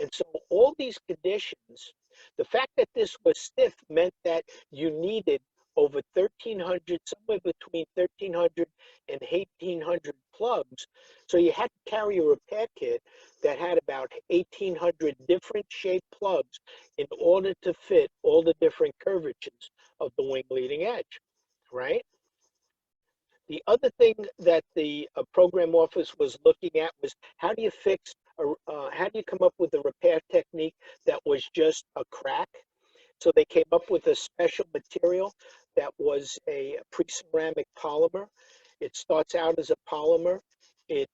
And so all these conditions The fact that this was stiff meant that you needed over 1,300, somewhere between 1,300 and 1,800 plugs. So you had to carry a repair kit that had about 1,800 different shaped plugs in order to fit all the different curvatures of the wing leading edge, right? The other thing that the program office was looking at was how do you fix, how do you come up with a repair technique that was just a crack? So they came up with a special material that was a pre-ceramic polymer. It starts out as a polymer. It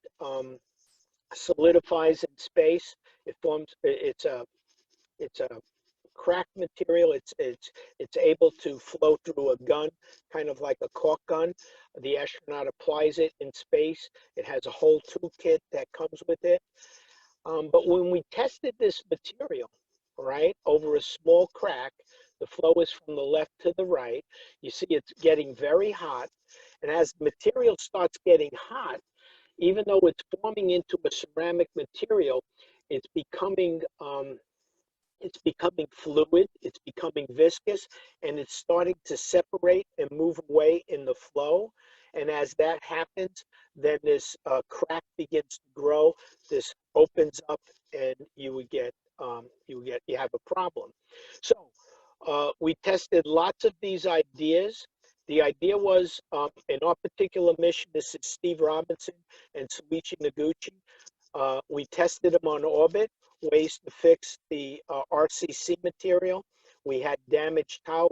solidifies in space. It forms. It's a cracked material. It's able to flow through a gun, kind of like a cork gun. The astronaut applies it in space. It has a whole toolkit that comes with it. But when we tested this material, right, over a small crack, the flow is from the left to the right. You see it's getting very hot. And as the material starts getting hot, even though it's forming into a ceramic material, it's becoming fluid, it's becoming viscous, and it's starting to separate and move away in the flow. And as that happens, then this crack begins to grow. This opens up, and you have a problem. So we tested lots of these ideas. The idea was, in our particular mission, this is Steve Robinson and Suichi Noguchi. We tested them on orbit, ways to fix the RCC material. We had damaged tile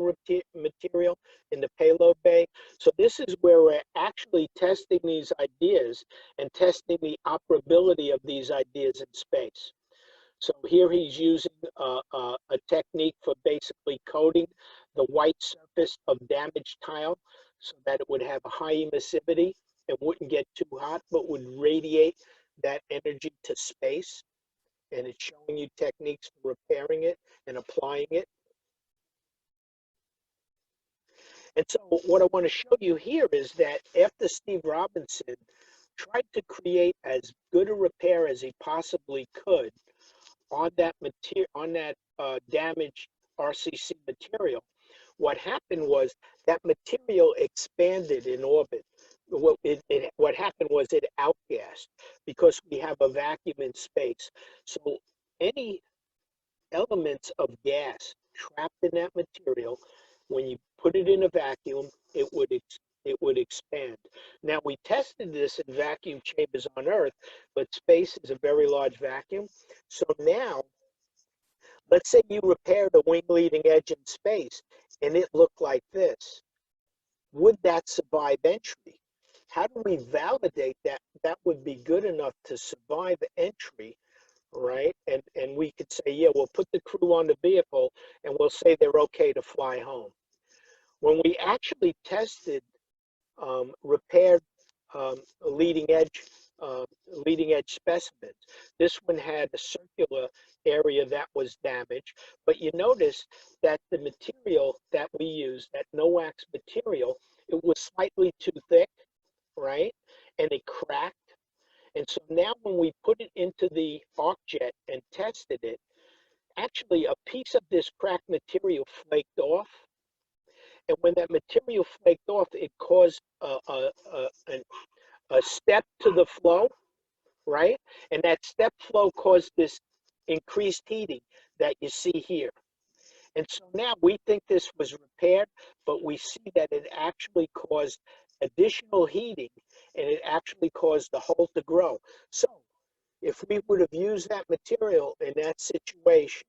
material in the payload bay. So this is where we're actually testing these ideas and testing the operability of these ideas in space. So here he's using a technique for basically coating the white surface of damaged tile so that it would have a high emissivity and wouldn't get too hot, but would radiate that energy to space. And it's showing you techniques for repairing it and applying it. And so what I want to show you here is that after Steve Robinson tried to create as good a repair as he possibly could on that material, on that damaged RCC material, what happened was that material expanded in orbit. What happened was it outgassed because we have a vacuum in space. So any elements of gas trapped in that material, when you put it in a vacuum, it would expand. Now, we tested this in vacuum chambers on Earth, but space is a very large vacuum. So now, let's say you repair the wing leading edge in space and it looked like this. Would that survive entry? How do we validate that that would be good enough to survive entry, right? And we could say, yeah, we'll put the crew on the vehicle and we'll say they're okay to fly home. When we actually tested repaired leading edge specimens, this one had a circular area that was damaged, but you notice that the material that we used, that no-wax material, it was slightly too thick, right? And it cracked. And so now when we put it into the arc jet and tested it, actually a piece of this cracked material flaked off. And when that material flaked off, it caused a step to the flow, right? And that step flow caused this increased heating that you see here. And so now we think this was repaired, but we see that it actually caused additional heating and it actually caused the hole to grow. So if we would have used that material in that situation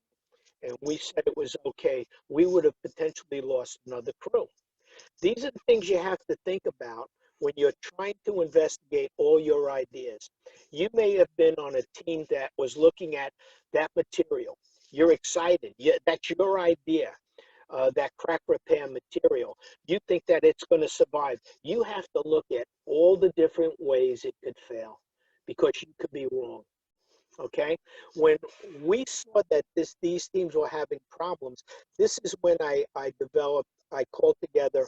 and we said it was okay, we would have potentially lost another crew. These are the things you have to think about when you're trying to investigate all your ideas. You may have been on a team that was looking at that material. You're excited. That's your idea, that crack repair material. You think that it's going to survive. You have to look at all the different ways it could fail because you could be wrong. Okay, when we saw that these teams were having problems, this is when I called together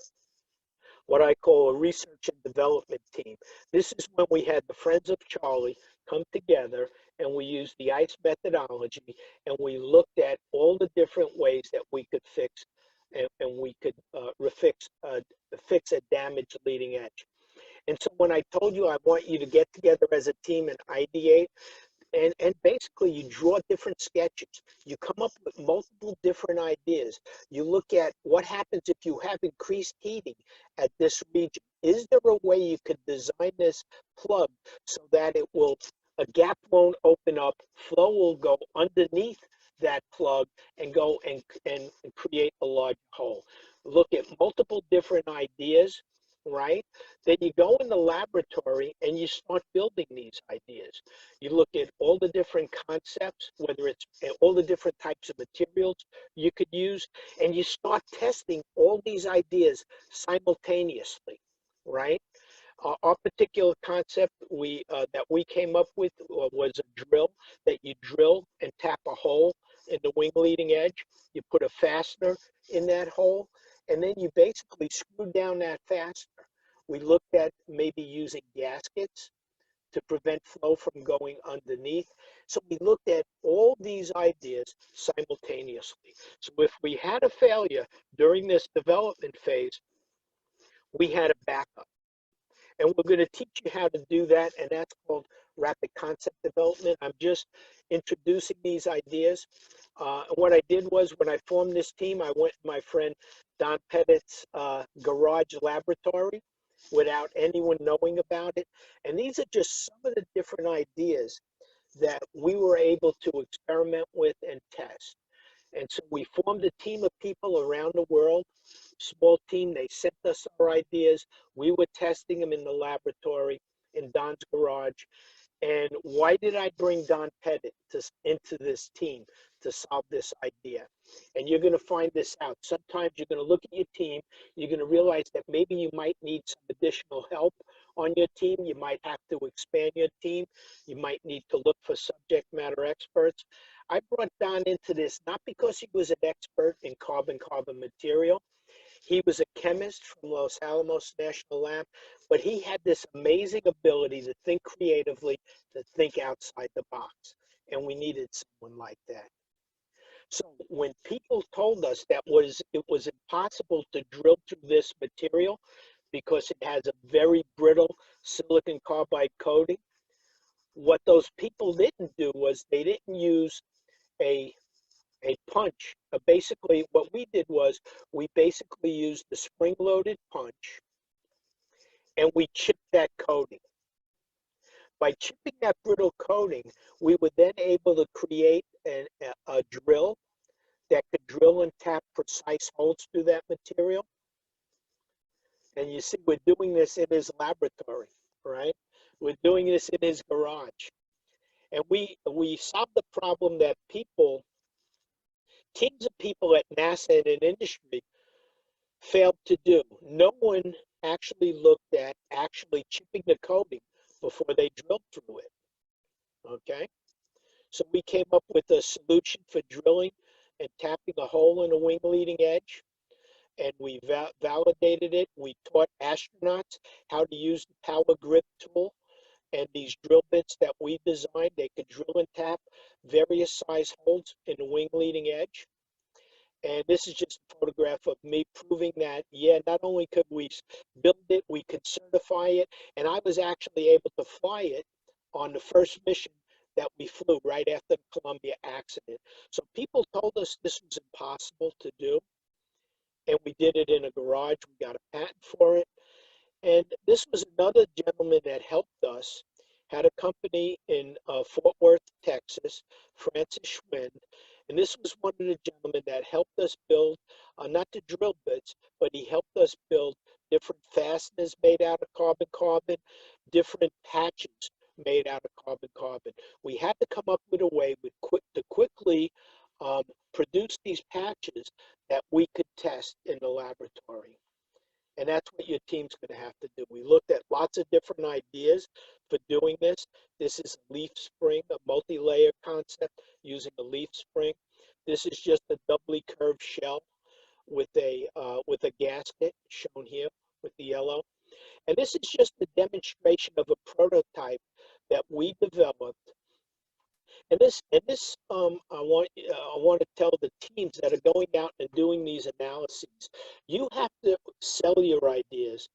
what I call a research and development team. This is when we had the Friends of Charlie come together and we used the ICE methodology and we looked at all the different ways that we could fix and we could fix a damaged leading edge. And so when I told you I want you to get together as a team and ideate, and basically you draw different sketches. You come up with multiple different ideas. You look at what happens if you have increased heating at this region. Is there a way you could design this plug so that a gap won't open up, flow will go underneath that plug and go and create a large hole. Look at multiple different ideas, right? Then you go in the laboratory and you start building these ideas. You look at all the different concepts, whether it's all the different types of materials you could use, and you start testing all these ideas simultaneously, right? Our particular concept that we came up with was a drill that you drill and tap a hole in the wing leading edge. You put a fastener in that hole, and then you basically screw down that fastener. We looked at maybe using gaskets to prevent flow from going underneath. So we looked at all these ideas simultaneously. So if we had a failure during this development phase, we had a backup. And we're going to teach you how to do that, and that's called rapid concept development. I'm just introducing these ideas. What I did was when I formed this team, I went to my friend Don Pettit's garage laboratory without anyone knowing about it. And these are just some of the different ideas that we were able to experiment with and test. And so we formed a team of people around the world, small team. They sent us our ideas. We were testing them in the laboratory in Don's garage. And why did I bring Don Pettit into this team to solve this idea? And you're going to find this out. Sometimes you're going to look at your team. You're going to realize that maybe you might need some additional help on your team. You might have to expand your team. You might need to look for subject matter experts. I brought Don into this not because he was an expert in carbon-carbon material. He was a chemist from Los Alamos National Lab, but he had this amazing ability to think creatively, to think outside the box. And we needed someone like that. So when people told us that it was impossible to drill through this material because it has a very brittle silicon carbide coating, what those people didn't do was they didn't use a punch. Basically, what we did was we basically used the spring-loaded punch and we chipped that coating. By chipping that brittle coating, we were then able to create a drill that could drill and tap precise holes through that material. And you see, we're doing this in his laboratory, right? We're doing this in his garage. And we solved the problem that teams of people at NASA and in industry failed to do. No one actually looked at actually chipping the coating before they drilled through it, okay? So we came up with a solution for drilling and tapping a hole in a wing leading edge, and we validated it. We taught astronauts how to use the power grip tool and these drill bits that we designed. They could drill and tap various size holes in the wing leading edge. And this is just a photograph of me proving that, yeah, not only could we build it, we could certify it. And I was actually able to fly it on the first mission that we flew right after the Columbia accident. So people told us this was impossible to do. And we did it in a garage. We got a patent for it. And this was another gentleman that helped us, had a company in Fort Worth, Texas, Francis Schwind. And this was one of the gentlemen that helped us build, not the drill bits, but he helped us build different fasteners made out of carbon-carbon, different patches made out of carbon-carbon. We had to come up with a way to quickly produce these patches that we could test in the laboratory. And that's what your team's going to have to do. We looked at lots of different ideas for doing this. This is a leaf spring, a multi-layer concept using a leaf spring. This is just a doubly curved shell with a gasket shown here with the yellow. And this is just a demonstration of a prototype that we developed. And I want to tell the teams that are going out and doing these analyses, you have to sell your ideas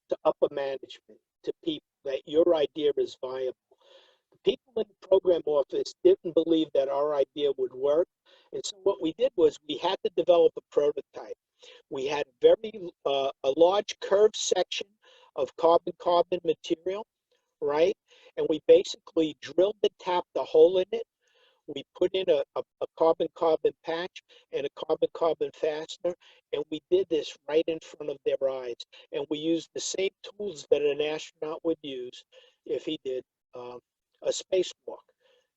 to upper management, to people, that your idea is viable. The people in the program office didn't believe that our idea would work. And so what we did was we had to develop a prototype. We had a large curved section of carbon-carbon material, right? And we basically drilled and tapped a hole in it. We put in a carbon-carbon patch and a carbon-carbon fastener, and we did this right in front of their eyes. And we used the same tools that an astronaut would use if he did a spacewalk.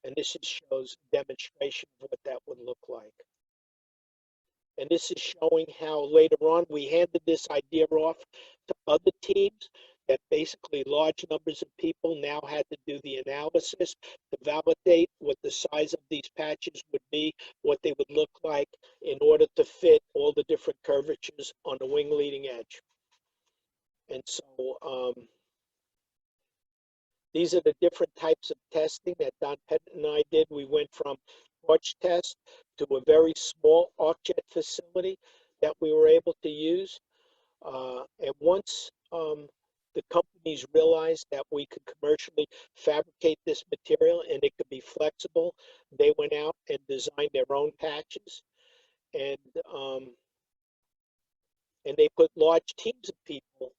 And this just shows a demonstration of what that would look like. And this is showing how later on we handed this idea off to other teams, that basically large numbers of people now had to do the analysis to validate what the size of these patches would be, what they would look like in order to fit all the different curvatures on the wing leading edge. And so these are the different types of testing that Don Pettit and I did. We went from torch test to a very small arc-jet facility that we were able to use. And once the companies realized that we could commercially fabricate this material and it could be flexible, they went out and designed their own patches. And they put large teams of people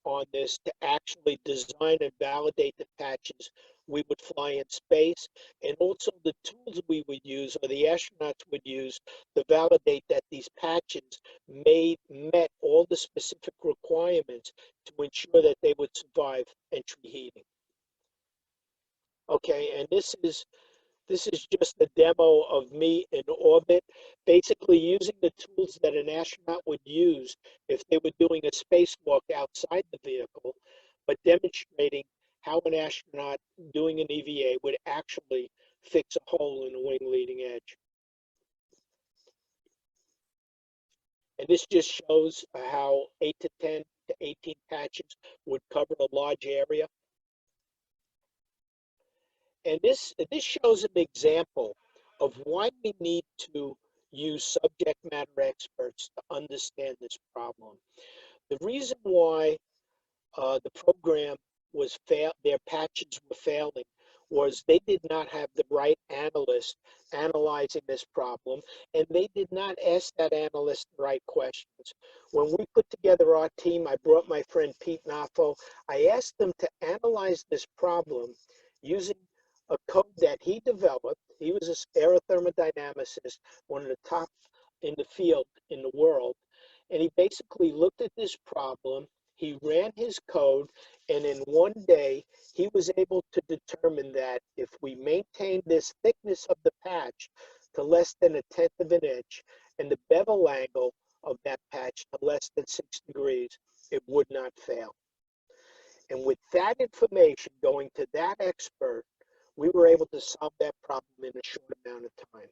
on this to actually design and validate the patches we would fly in space, and also the tools we would use, or the astronauts would use, to validate that these patches met all the specific requirements to ensure that they would survive entry heating. Okay, and this is just a demo of me in orbit, basically using the tools that an astronaut would use if they were doing a spacewalk outside the vehicle, but demonstrating how an astronaut doing an EVA would actually fix a hole in the wing leading edge. And this just shows how 8 to 10 to 18 patches would cover a large area. And this shows an example of why we need to use subject matter experts to understand this problem. The reason why the program was their patches were failing was they did not have the right analyst analyzing this problem, and they did not ask that analyst the right questions. When we put together our team, I brought my friend Pete Naffo. I asked them to analyze this problem using a code that he developed. He was an aerothermodynamicist, one of the top in the field in the world. And he basically looked at this problem, he ran his code, and in one day, he was able to determine that if we maintained this thickness of the patch to less than 1/10 of an inch, and the bevel angle of that patch to less than 6 degrees, it would not fail. And with that information going to that expert, we were able to solve that problem in a short amount of time.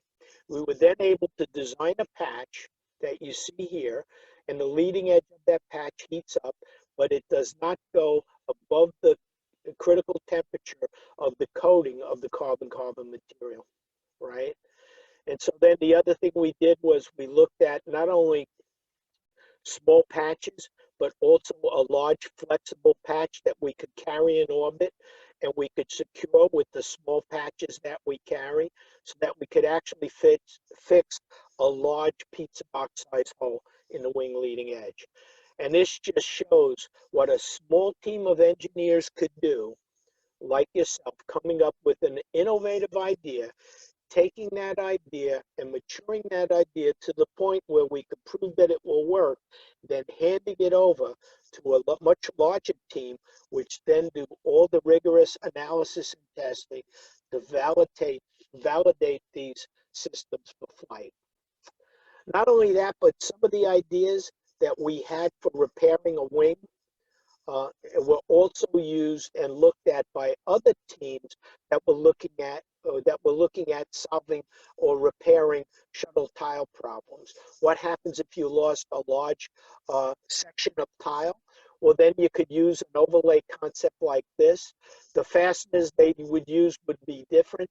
We were then able to design a patch that you see here, and the leading edge of that patch heats up, but it does not go above the critical temperature of the coating of the carbon-carbon material, right? And so then the other thing we did was we looked at not only small patches, but also a large flexible patch that we could carry in orbit, and we could secure with the small patches that we carry, so that we could actually fix a large pizza box size hole in the wing leading edge. And this just shows what a small team of engineers could do, like yourself, coming up with an innovative idea, taking that idea and maturing that idea to the point where we could prove that it will work, then handing it over to a much larger team, which then do all the rigorous analysis and testing to validate these systems for flight. Not only that, but some of the ideas that we had for repairing a wing were also used and looked at by other teams that were looking at that we're looking at solving or repairing shuttle tile problems. What happens if you lost a large section of tile? Well, then you could use an overlay concept like this. The fasteners they would use would be different,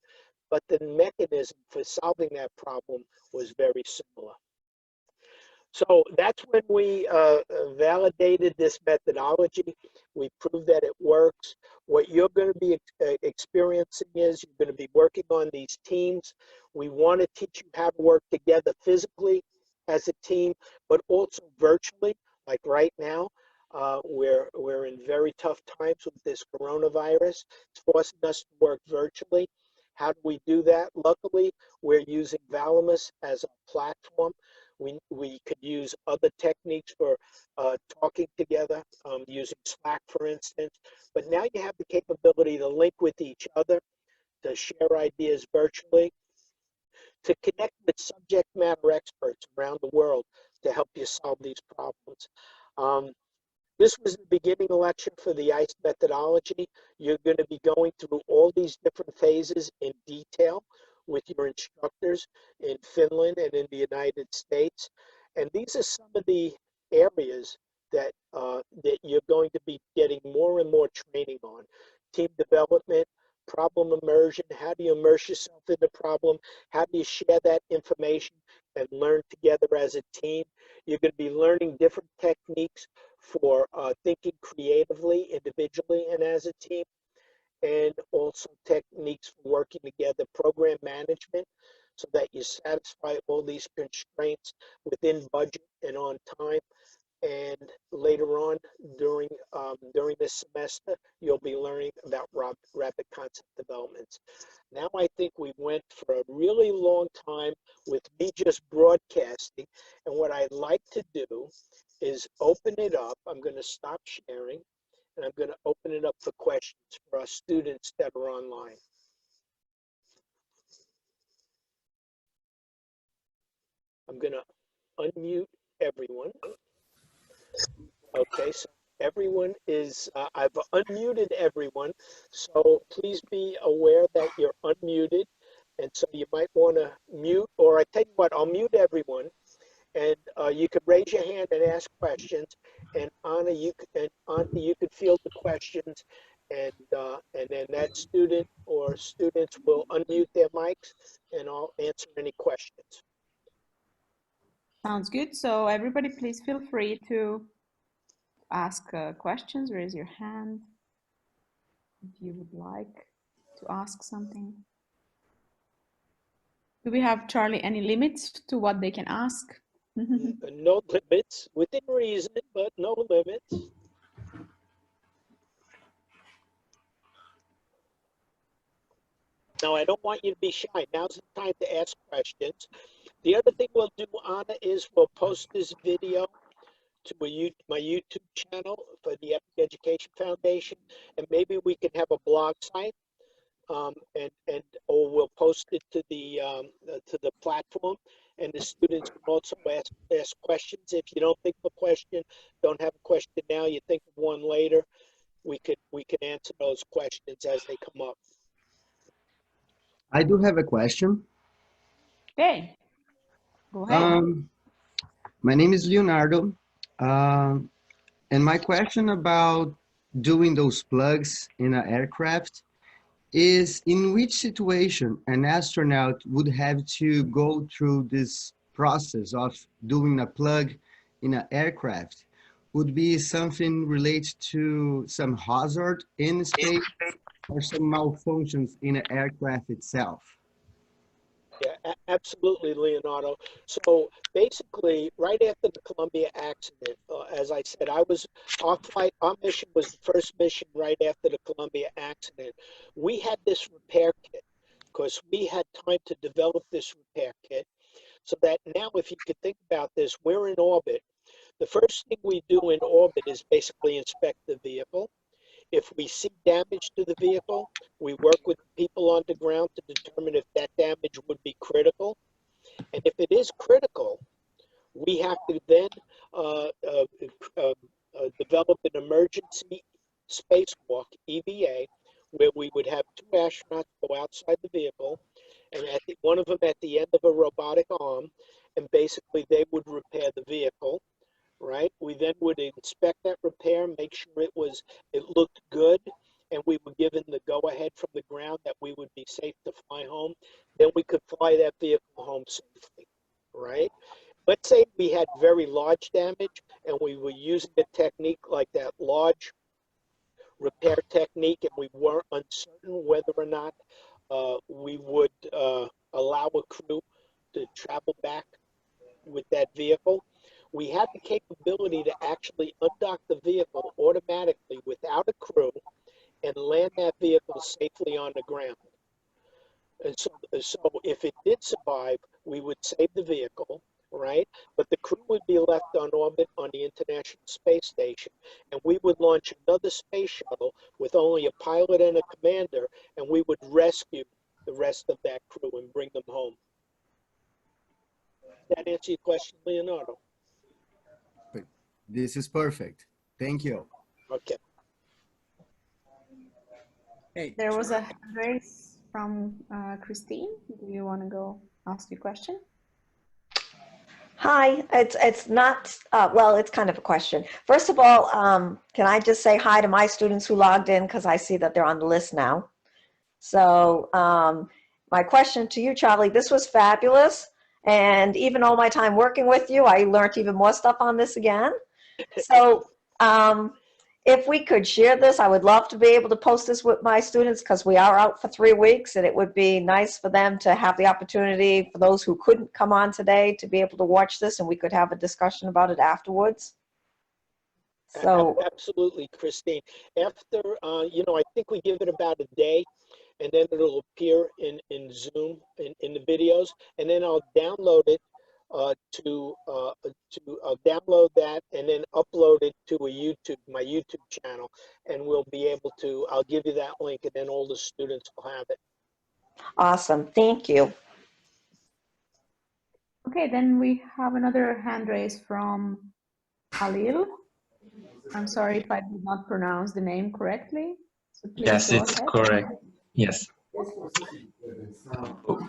but the mechanism for solving that problem was very similar. So that's when we validated this methodology. We proved that it works. What you're going to be experiencing is you're going to be working on these teams. We want to teach you how to work together physically as a team, but also virtually. Like right now, we're in very tough times with this coronavirus. It's forcing us to work virtually. How do we do that? Luckily, we're using Valamus as a platform. We could use other techniques for talking together, using Slack, for instance. But now you have the capability to link with each other, to share ideas virtually, to connect with subject matter experts around the world to help you solve these problems. This was the beginning lecture for the ICE methodology. You're going to be going through all these different phases in detail with your instructors in Finland and in the United States. And these are some of the areas that, that you're going to be getting more and more training on. Team development, problem immersion, how do you immerse yourself in the problem? How do you share that information and learn together as a team? You're going to be learning different techniques for thinking creatively, individually, and as a team, and also techniques for working together, program management, so that you satisfy all these constraints within budget and on time. And later on during this semester, you'll be learning about rapid concept developments. Now I think we went for a really long time with me just broadcasting. And what I'd like to do is open it up. I'm going to stop sharing, and I'm going to open it up for questions for our students that are online. I'm going to unmute everyone. Okay, so everyone is, I've unmuted everyone, so please be aware that you're unmuted, and so you might want to mute, or I tell you what, I'll mute everyone, and you could raise your hand and ask questions, and Anna, you could field the questions, and then that student or students will unmute their mics, and I'll answer any questions. Sounds good. So everybody, please feel free to ask questions, raise your hand if you would like to ask something. Do we have, Charlie, any limits to what they can ask? No limits, within reason, but no limits. Now, I don't want you to be shy. Now's the time to ask questions. The other thing we'll do, Anna, is we'll post this video to my YouTube channel for the Epic Education Foundation, and maybe we can have a blog site, or we'll post it to the platform, and the students can also ask questions. If you don't think of a question, don't have a question now, you think of one later, we can answer those questions as they come up. I do have a question. Okay, go ahead. My name is Leonardo, and my question about doing those plugs in an aircraft is, in which situation an astronaut would have to go through this process of doing a plug in an aircraft? Would be something related to some hazard in space or some malfunctions in an aircraft itself? Yeah, absolutely, Leonardo. So basically, right after the Columbia accident, as I said, our mission was the first mission right after the Columbia accident. We had this repair kit because we had time to develop this repair kit, so that now, if you could think about this, we're in orbit. The first thing we do in orbit is basically inspect the vehicle. If we see damage to the vehicle, we work with people on the ground to determine if that damage would be critical. And if it is critical, we have to then develop an emergency spacewalk, EVA, where we would have two astronauts go outside the vehicle, and one of them at the end of a robotic arm, and basically they would repair the vehicle, right? We then would inspect that repair, make sure it looked good, and we were given the go-ahead from the ground that we would be safe to fly home. Then we could fly that vehicle home safely, right? Let's say we had very large damage and we were using a technique like that large repair technique, and we weren't uncertain whether or not we would allow a crew to travel back with that vehicle. We had the capability to actually undock the vehicle automatically without a crew and land that vehicle safely on the ground. And so if it did survive, we would save the vehicle, right? But the crew would be left on orbit on the International Space Station, and we would launch another space shuttle with only a pilot and a commander, and we would rescue the rest of that crew and bring them home. Does that answer your question, Leonardo? This is perfect. Thank you. Okay. Hey, There was a hand raise from Christine. Do you want to go ask your question? Hi, it's not, well, it's kind of a question. First of all, can I just say hi to my students who logged in, because I see that they're on the list now. So my question to you, Charlie, this was fabulous. And even all my time working with you, I learned even more stuff on this again. So if we could share this, I would love to be able to post this with my students, because we are out for 3 weeks, and it would be nice for them to have the opportunity, for those who couldn't come on today, to be able to watch this, and we could have a discussion about it afterwards. So absolutely, Christine. After, I think we give it about a day, and then it'll appear in Zoom in the videos, and then I'll download it I'll download that and then upload it to my YouTube channel, and we'll be able to, I'll give you that link, and then all the students will have it. awesome, thank you. Okay, then we have another hand raise from Halil. I'm sorry if I did not pronounce the name correctly. So please Yes, go it's ahead. correct. Yes.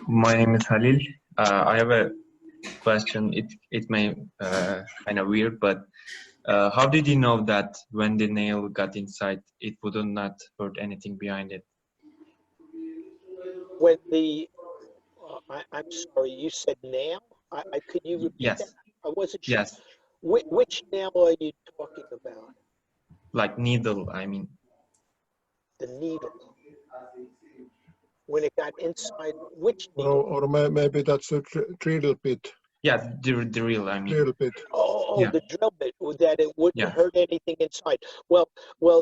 My name is Halil. I have a question. It may kind of weird, but how did you know that when the nail got inside, it would not hurt anything behind it? When the, I'm sorry, you said nail? Could you repeat Yes. that? I wasn't sure. Yes. Which nail are you talking about? Like needle, I mean. The needle. When it got inside, which needle? Or maybe that's a drill bit. Yeah, the real, I mean. Drill bit. Oh, Yeah. the drill bit, that it wouldn't Yeah. hurt anything inside. Well,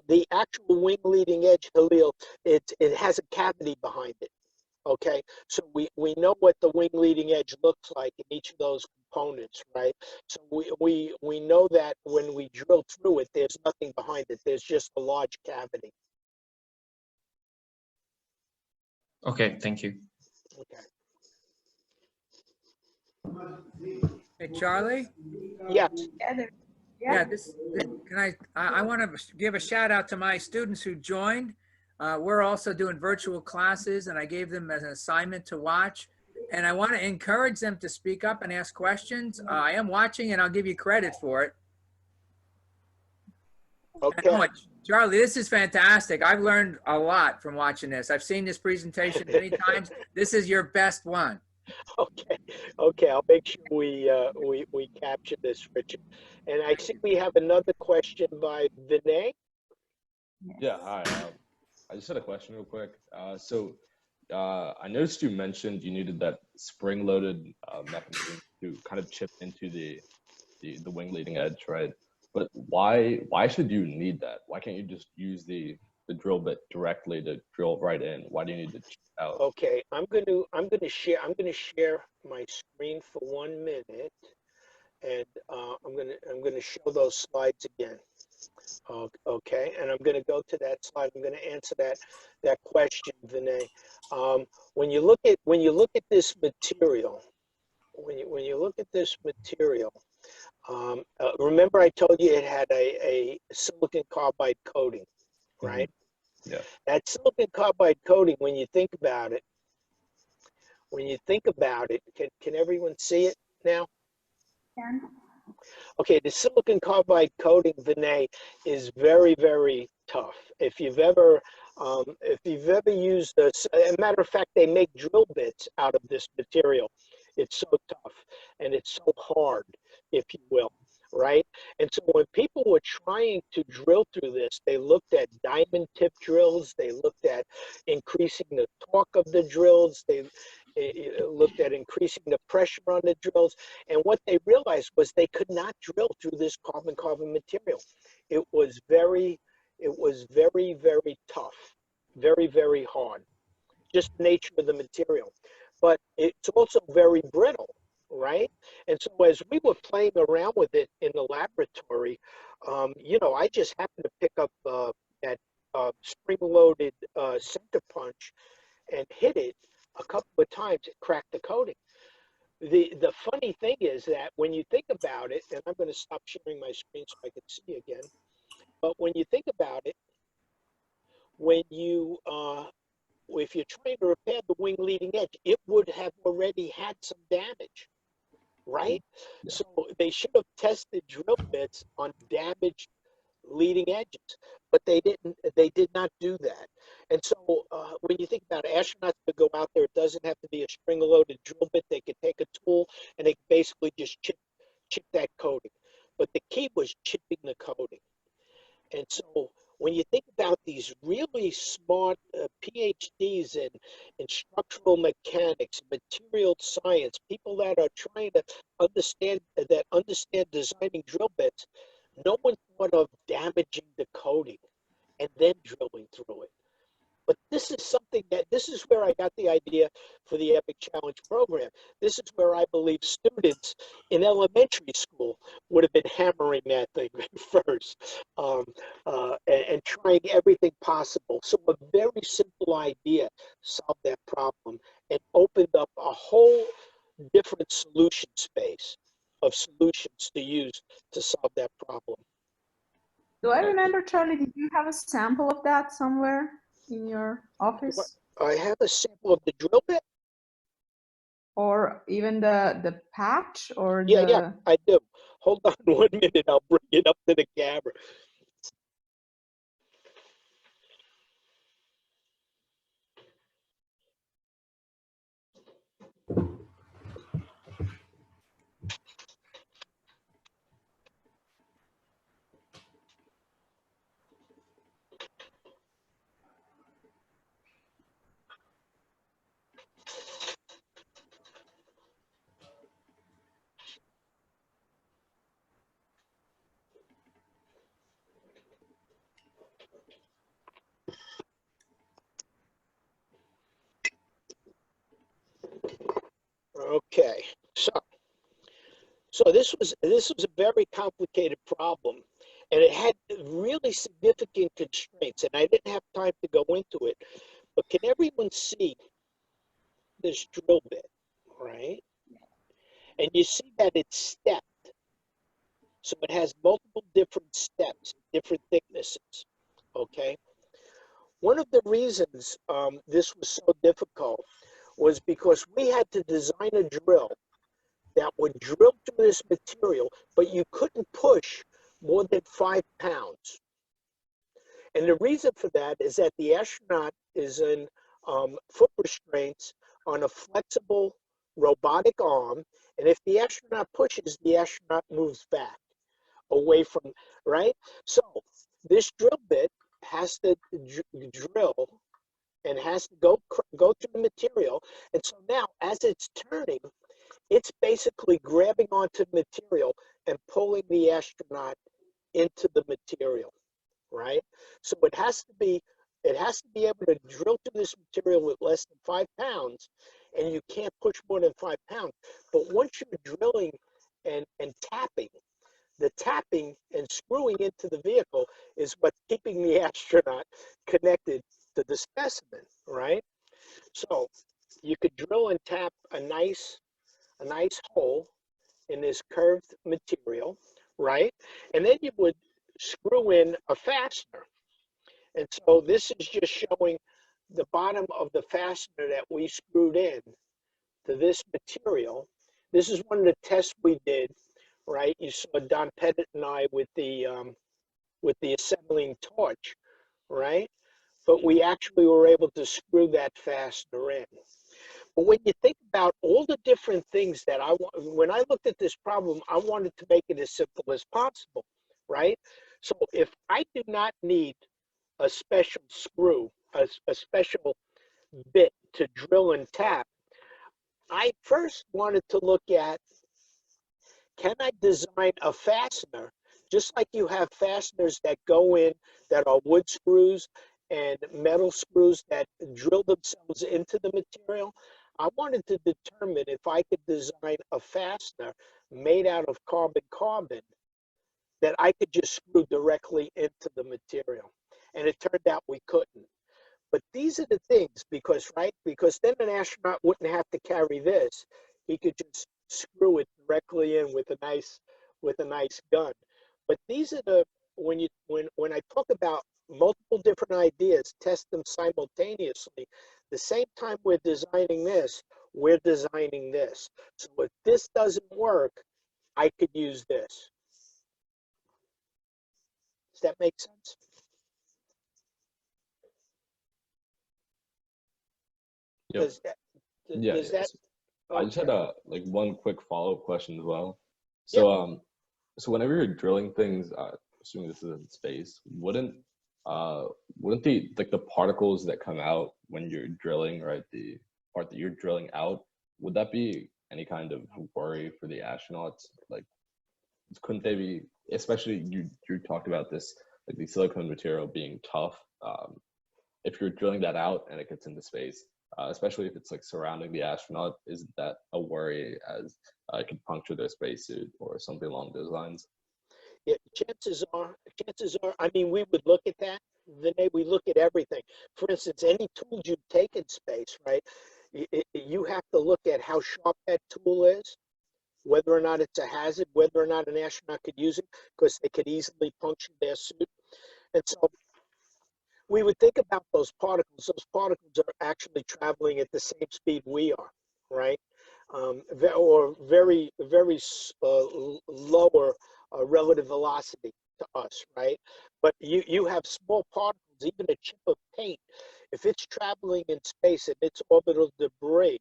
the actual wing leading edge, Halil, it has a cavity behind it. Okay, so we know what the wing leading edge looks like in each of those components, right? So we know that when we drill through it, there's nothing behind it. There's just a large cavity. Okay, thank you. Okay. hey, Charlie. Yes. Yeah, I want to give a shout out to my students who joined. We're also doing virtual classes, and I gave them as an assignment to watch. And I want to encourage them to speak up and ask questions. I am watching, and I'll give you credit for it. Okay. Charlie, this is fantastic. I've learned a lot from watching this. I've seen this presentation many times. This is your best one. Okay. I'll make sure we capture this, Richard. And I see we have another question by Vinay. Yeah, hi. I just had a question real quick. I noticed you mentioned you needed that spring-loaded mechanism to kind of chip into the wing leading edge, right? But why should you need that? Why can't you just use the drill bit directly to drill right in? Why do you need to chip out? Okay, I'm gonna share my screen for 1 minute, and I'm gonna show those slides again. Okay, and I'm going to go to that slide. I'm going to answer that question, Vinay. When you look at this material, remember I told you it had a silicon carbide coating, right? Yeah. That silicon carbide coating, when you think about it, can everyone see it now? Yeah. Okay, the silicon carbide coating, Vinay, is very, very tough. If you've ever used this, as a matter of fact, they make drill bits out of this material. It's so tough and it's so hard, if you will, right? And so when people were trying to drill through this, they looked at diamond tip drills, they looked at increasing the torque of the drills, they looked at increasing the pressure on the drills. And what they realized was they could not drill through this carbon-carbon material. It was very, very tough, very, very hard, just the nature of the material. But it's also very brittle, right? And so as we were playing around with it in the laboratory, you know, I just happened to pick up that spring-loaded center punch and hit it a couple of times. It cracked the coating. The funny thing is that when you think about it, and I'm going to stop sharing my screen so I can see again, but when you think about it, when you if you're trying to repair the wing leading edge, it would have already had some damage, right? Yeah. So they should have tested drill bits on damaged leading edges, but they didn't. They did not do that. And so when you think about it, astronauts could go out there, it doesn't have to be a spring-loaded drill bit. They could take a tool and they basically just chip that coating. But the key was chipping the coating. And so when you think about these really smart PhDs in structural mechanics, material science, people that are trying to understand designing drill bits, no one thought of damaging the coating and then drilling through it. But this is where I got the idea for the Epic Challenge program. This is where I believe students in elementary school would have been hammering that thing first and trying everything possible. So a very simple idea solved that problem and opened up a whole different solution space of solutions to use to solve that problem. Do I remember, Charlie, did you have a sample of that somewhere in your office? I have a sample of the drill bit. Or even the patch or Yeah, I do. Hold on 1 minute. I'll bring it up to the camera. Okay, so this was a very complicated problem, and it had really significant constraints, and I didn't have time to go into it. But can everyone see this drill bit, right? And you see that it's stepped, so it has multiple different steps, different thicknesses. Okay. One of the reasons this was so difficult was because we had to design a drill that would drill through this material, but you couldn't push more than 5 pounds. And the reason for that is that the astronaut is in foot restraints on a flexible robotic arm. And if the astronaut pushes, the astronaut moves back away from, right? So this drill bit has to drill and has to go through the material. And so now as it's turning, it's basically grabbing onto the material and pulling the astronaut into the material, right? So it has to be able to drill through this material with less than 5 pounds, and you can't push more than 5 pounds. But once you're drilling and tapping, the tapping and screwing into the vehicle is what's keeping the astronaut connected to the specimen, right? So you could drill and tap a nice hole in this curved material, right? And then you would screw in a fastener. And so this is just showing the bottom of the fastener that we screwed in to this material. This is one of the tests we did, right? You saw Don Pettit and I with the assembling torch, right? But we actually were able to screw that fastener in. But when you think about all the different things that I want, when I looked at this problem, I wanted to make it as simple as possible, right? So if I do not need a special screw, a special bit to drill and tap, I first wanted to look at, can I design a fastener, just like you have fasteners that go in that are wood screws and metal screws that drill themselves into the material? I wanted to determine if I could design a fastener made out of carbon that I could just screw directly into the material. And it turned out we couldn't. But these are the things, because then an astronaut wouldn't have to carry this. He could just screw it directly in with a nice gun. But these are the, when I talk about multiple different ideas, test them simultaneously, the same time we're designing this, we're designing this. So if this doesn't work, I could use this. Does that make sense? Yep. Does that? Okay. I just had like one quick follow-up question as well. So so whenever you're drilling things, assuming this is in space, wouldn't the like the particles that come out when you're drilling, right, the part that you're drilling out, would that be any kind of worry for the astronauts? Like, couldn't they be, especially you talked about this, like the silicone material being tough, if you're drilling that out and it gets into space, especially if it's like surrounding the astronaut, is that a worry as it could puncture their spacesuit or something along those lines? Yeah, chances are, I mean, we would look at that. Then we look at everything. For instance, any tools you take in space, right? You have to look at how sharp that tool is, whether or not it's a hazard, whether or not an astronaut could use it, because they could easily puncture their suit. And so we would think about those particles. Those particles are actually traveling at the same speed we are, right? Or very, very lower relative velocity to us, right? But you have small particles, even a chip of paint. If it's traveling in space and it's orbital debris,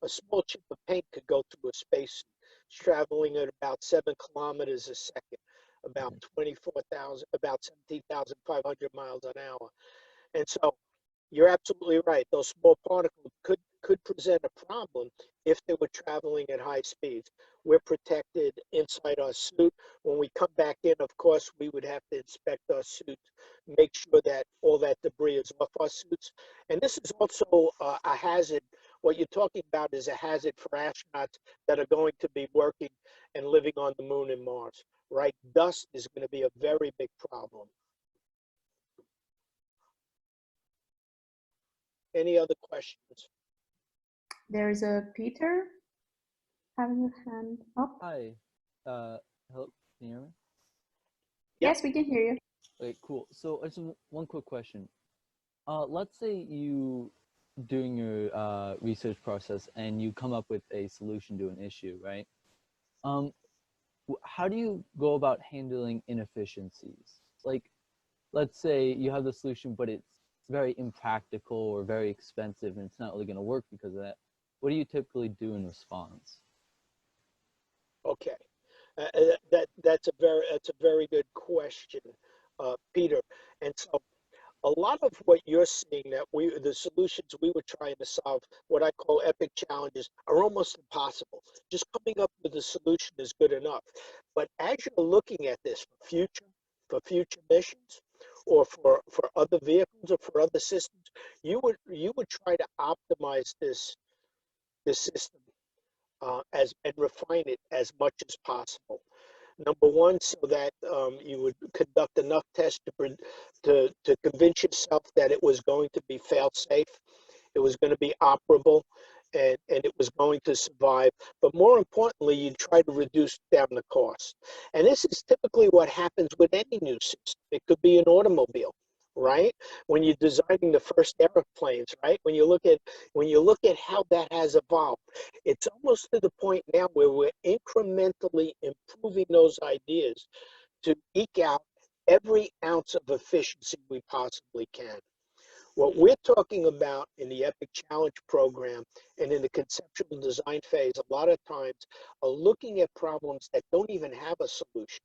a small chip of paint could go through a spacesuit. It's traveling at about 7 kilometers a second, about 17,500 miles an hour. And so you're absolutely right. Those small particles could present a problem if they were traveling at high speeds. We're protected inside our suit. When we come back in, of course, we would have to inspect our suits, make sure that all that debris is off our suits. And this is also a hazard. What you're talking about is a hazard for astronauts that are going to be working and living on the moon and Mars, right? Dust is going to be a very big problem. Any other questions? There's a Peter having a hand up. Hi. Hello. Can you hear me? Yes, we can hear you. Okay, cool. So just one quick question. Let's say you doing your research process and you come up with a solution to an issue, right? How do you go about handling inefficiencies? Like, let's say you have the solution, but it's very impractical or very expensive and it's not really going to work because of that. What do you typically do in response? Okay, that's a very good question, Peter. And so a lot of what you're seeing that the solutions we were trying to solve, what I call epic challenges, are almost impossible. Just coming up with a solution is good enough. But as you're looking at this for future missions, or for other vehicles or for other systems, you would try to optimize this system and refine it as much as possible. Number one, so that you would conduct enough tests to convince yourself that it was going to be fail-safe, it was going to be operable, and it was going to survive. But more importantly, you try to reduce down the cost. And this is typically what happens with any new system. It could be an automobile, right? When you're designing the first airplanes, right? When you look at how that has evolved, it's almost to the point now where we're incrementally improving those ideas to eke out every ounce of efficiency we possibly can. What we're talking about in the EPIC Challenge program and in the conceptual design phase, a lot of times are looking at problems that don't even have a solution.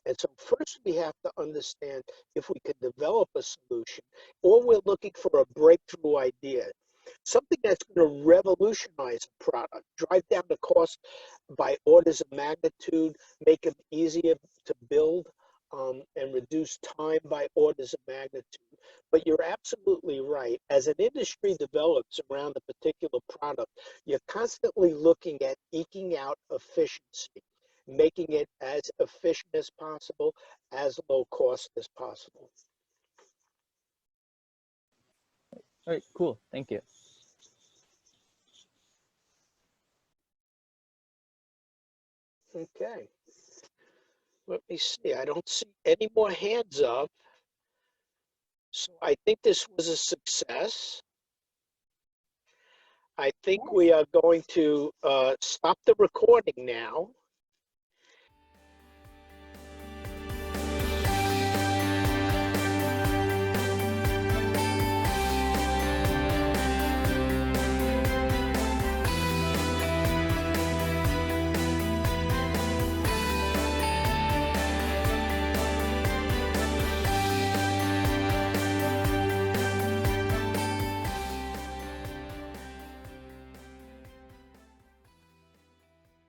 And so first we have to understand if we can develop a solution, or we're looking for a breakthrough idea, something that's going to revolutionize a product, drive down the cost by orders of magnitude, make them easier to build, and reduce time by orders of magnitude. But you're absolutely right. As an industry develops around a particular product, you're constantly looking at eking out efficiency, making it as efficient as possible, as low cost as possible. All right, cool. Thank you. Okay. Let me see. I don't see any more hands up. So I think this was a success. I think we are going to stop the recording now.